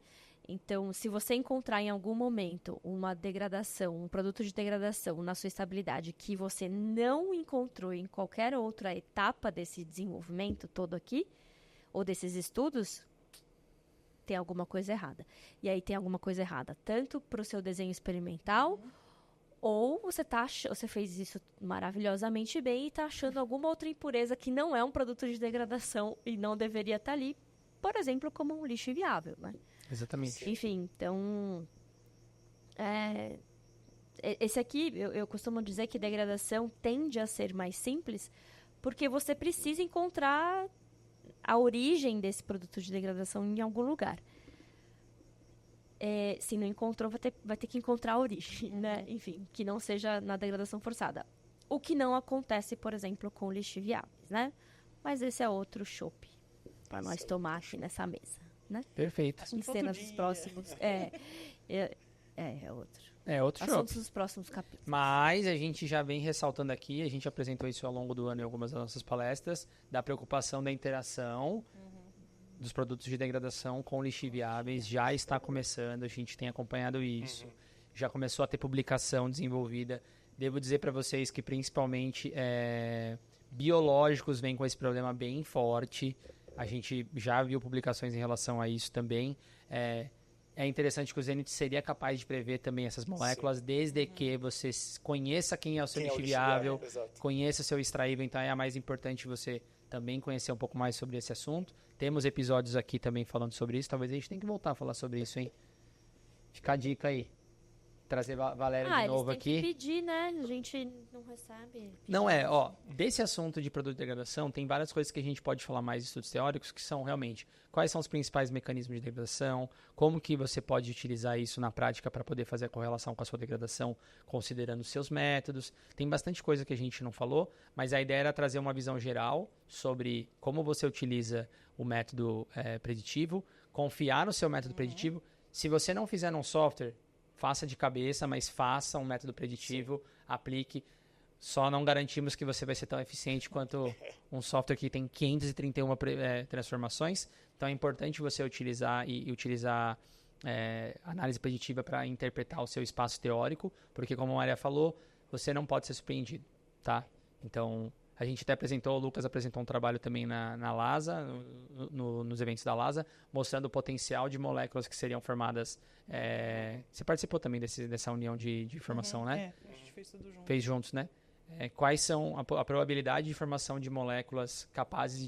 Então, se você encontrar em algum momento uma degradação, um produto de degradação na sua estabilidade que você não encontrou em qualquer outra etapa desse desenvolvimento todo aqui, ou desses estudos, tem alguma coisa errada. E aí tem alguma coisa errada, tanto para o seu desenho experimental, ou você fez isso maravilhosamente bem e está achando alguma outra impureza que não é um produto de degradação e não deveria estar ali, por exemplo, como um lixo inviável, né? Exatamente. Enfim, então... esse aqui, eu costumo dizer que degradação tende a ser mais simples porque você precisa encontrar a origem desse produto de degradação em algum lugar. Se não encontrou, vai ter que encontrar a origem, né? Enfim, que não seja na degradação forçada. O que não acontece, por exemplo, com lixo viáveis, né? Mas esse é outro chopp para nós tomar aqui nessa mesa. né? Perfeito. Em Assunto cenas outro dos dia. próximos. É outro. É outro show. Assuntos dos próximos capítulos. Mas a gente já vem ressaltando aqui, a gente apresentou isso ao longo do ano em algumas das nossas palestras, da preocupação da interação dos produtos de degradação com lixiviáveis. Já está começando, a gente tem acompanhado isso. Já começou a ter publicação desenvolvida. Devo dizer para vocês que principalmente biológicos vêm com esse problema bem forte. A gente já viu publicações em relação a isso também. É interessante que o Zenith seria capaz de prever também essas moléculas, desde que você conheça quem é o seu lixiviável, conheça seu extraível. Então é mais importante você também conhecer um pouco mais sobre esse assunto. Temos episódios aqui também falando sobre isso. Talvez a gente tenha que voltar a falar sobre isso, hein? Fica a dica aí. Trazer Valéria de novo eles têm aqui. que pedir, né? A gente não recebe. Não desse assunto de produto de degradação, tem várias coisas que a gente pode falar mais de estudos teóricos, que são realmente quais são os principais mecanismos de degradação, como que você pode utilizar isso na prática para poder fazer a correlação com a sua degradação, considerando os seus métodos. Tem bastante coisa que a gente não falou, mas a ideia era trazer uma visão geral sobre como você utiliza o método preditivo, confiar no seu método preditivo. Se você não fizer num software, faça de cabeça, mas faça um método preditivo, aplique. Só não garantimos que você vai ser tão eficiente quanto um software que tem 531 transformações. Então é importante você utilizar análise preditiva para interpretar o seu espaço teórico, porque como a Maria falou, você não pode ser surpreendido, tá? Então, a gente até apresentou, o Lucas apresentou um trabalho também na LASA, nos eventos da LASA, mostrando o potencial de moléculas que seriam formadas. Você participou também dessa união de formação, né? A gente fez tudo junto. Fez juntos, né? Quais são a probabilidade de formação de moléculas capazes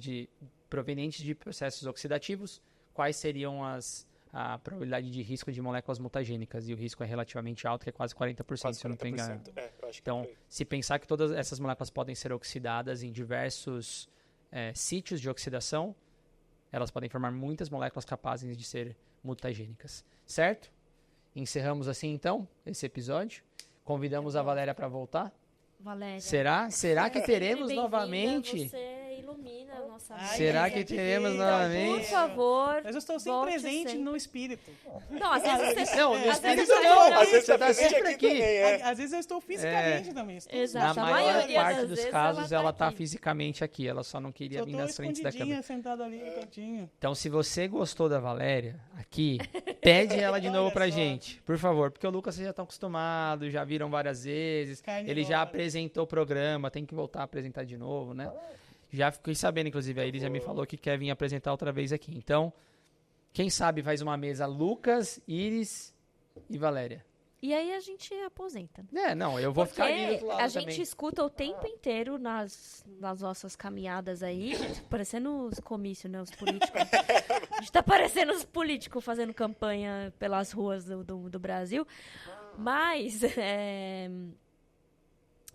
provenientes de processos oxidativos? Quais seriam a probabilidade de risco de moléculas mutagênicas? E o risco é relativamente alto, que é quase 40%, se eu não estou enganado. Então, se pensar que todas essas moléculas podem ser oxidadas em diversos sítios de oxidação, elas podem formar muitas moléculas capazes de ser mutagênicas. Certo? Encerramos assim, então, esse episódio. Convidamos a Valéria para voltar. Valéria. Será que teremos Bem-vinda, novamente? Você ilumina a nossa Ai, Será gente, que teremos então, novamente? Por favor. Mas eu estou sempre volte presente sempre. no espírito. Não, às vezes você... Não, no às vezes espírito você não, não- Às vezes você tá tá presente sempre aqui aqui. também, Às vezes eu estou fisicamente também. Exato. Na a maior maioria parte das dos vezes casos, ela tá aqui. fisicamente aqui. Ela só não queria Eu vir estou nas frentes da câmera. escondidinha, sentado ali no cantinho. Então, se você gostou da Valéria aqui, pede ela de novo Olha pra só. gente, por favor. Porque o Lucas, vocês já estão acostumados, já viram várias vezes. Carne Ele já mole. apresentou o programa, tem que voltar a apresentar de novo, né? Já fiquei sabendo, inclusive, a Iris já me falou que quer vir apresentar outra vez aqui. Então, quem sabe faz uma mesa Lucas, Iris e Valéria. E aí a gente aposenta. Não, eu vou Porque ficar ali do outro lado a gente também. escuta o tempo inteiro nas nossas caminhadas aí, parecendo os comícios, né, os políticos. A gente tá parecendo os políticos fazendo campanha pelas ruas do Brasil. Mas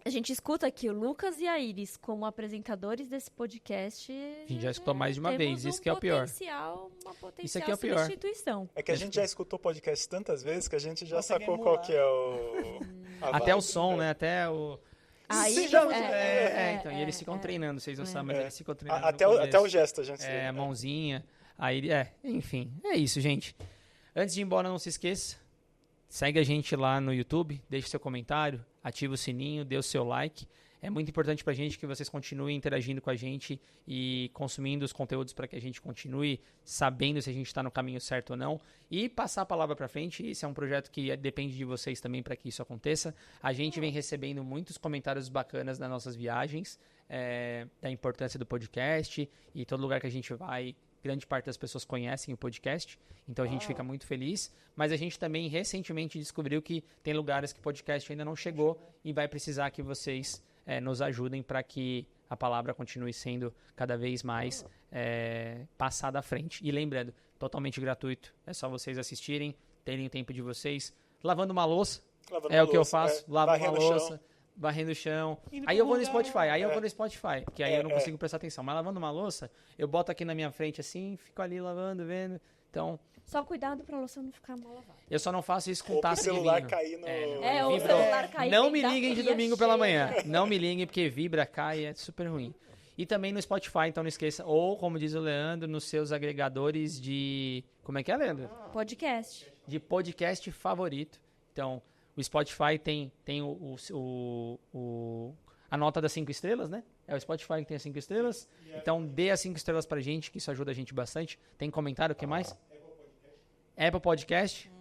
a gente escuta aqui o Lucas e a Iris como apresentadores desse podcast. A gente já escutou mais de uma Temos vez, isso que é o pior. Uma potencial Isso aqui é o pior. substituição. É que a gente já escutou podcast tantas vezes que a gente já Consegue sacou emular. qual que é o... a Até o vibe, som, né? Até o... Aí, Sim, já- Então, e eles ficam treinando, vocês não sabem, mas É. eles ficam treinando. Até no o começo. gesto a gente... A mãozinha. Aí, enfim, é isso, gente. Antes de ir embora, não se esqueça. Segue a gente lá no YouTube, deixe seu comentário, ativa o sininho, dê o seu like. É muito importante pra gente que vocês continuem interagindo com a gente e consumindo os conteúdos para que a gente continue sabendo se a gente está no caminho certo ou não. E passar a palavra para frente. Isso é um projeto que depende de vocês também para que isso aconteça. A gente vem recebendo muitos comentários bacanas nas nossas viagens, da importância do podcast, e todo lugar que a gente vai, grande parte das pessoas conhecem o podcast, então a gente fica muito feliz, mas a gente também recentemente descobriu que tem lugares que o podcast ainda não chegou e vai precisar que vocês nos ajudem para que a palavra continue sendo cada vez mais passada à frente. E lembrando, totalmente gratuito, é só vocês assistirem, terem o tempo de vocês, lavando uma louça, Lavando é a o que eu louça, faço, lavo uma varrendo o chão. louça, varrendo o chão. Indo Aí pro eu vou no lugar. Spotify, porque aí eu não É. consigo prestar atenção. Mas lavando uma louça, eu boto aqui na minha frente assim, fico ali lavando, vendo. Então, Só cuidado pra louça não ficar mal lavada. eu só não faço isso com Ou pro taça de celular vinho. cair no... não, o vibra. celular cair Não dentro me da liguem de pia domingo pela cheia. manhã. Não me liguem, porque vibra, cai, é super ruim. E também no Spotify, então não esqueça. Ou, como diz o Leandro, nos seus agregadores de... Como é que é, Leandro? Podcast. De podcast favorito. Então, o Spotify tem a nota das 5 estrelas, né? É o Spotify que tem as 5 estrelas. Então, dê as 5 estrelas pra gente, que isso ajuda a gente bastante. Tem comentário, o que mais? Apple Podcast.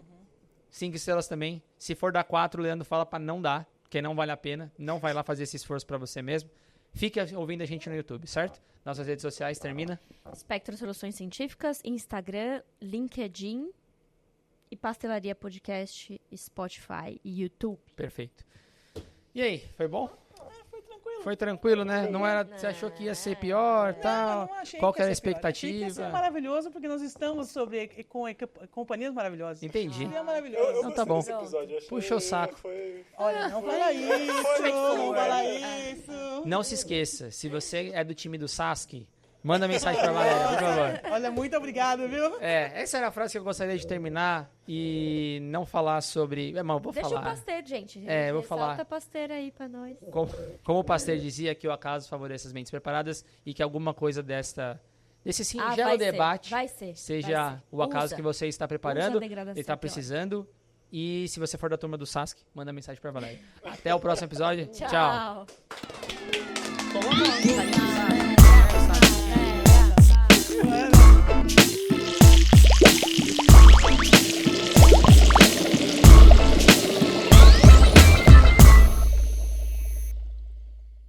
5 estrelas também. Se for dar 4, o Leandro fala pra não dar, porque não vale a pena. Não vai lá fazer esse esforço pra você mesmo. Fique ouvindo a gente no YouTube, certo? Nossas redes sociais, termina. Espectro Soluções Científicas, Instagram, LinkedIn e Pastelaria Podcast, Spotify e YouTube. Perfeito. E aí, foi bom? Foi tranquilo. Foi tranquilo, né? Não era, você achou que ia ser pior, tal? Não achei Qual que que era a ia ser pior. Achei que ia ser expectativa? maravilhoso, porque nós estamos com companhias maravilhosas. Entendi. Seria Eu maravilhoso. Então tá gostei bom. desse episódio, eu achei- Puxa o saco. Olha, não fala isso, não fala isso. Não se esqueça, se você é do time do Sasuke, manda mensagem pra Valéria, por favor. Olha, muito obrigado, viu? Essa era a frase que eu gostaria de terminar e não falar sobre... Mas eu vou Deixa falar. o Pasteiro, gente. Eu vou falar. Ressalta Pasteiro aí pra nós. Como o Pasteur dizia, que o acaso favorece as mentes preparadas e que alguma coisa desse singelo vai debate ser. seja o acaso Usa. que você está Usa a preparando, degradação ele está precisando. E se você for da turma do Sasuke, manda mensagem pra Valéria. Até o próximo episódio. Tchau. Tchau.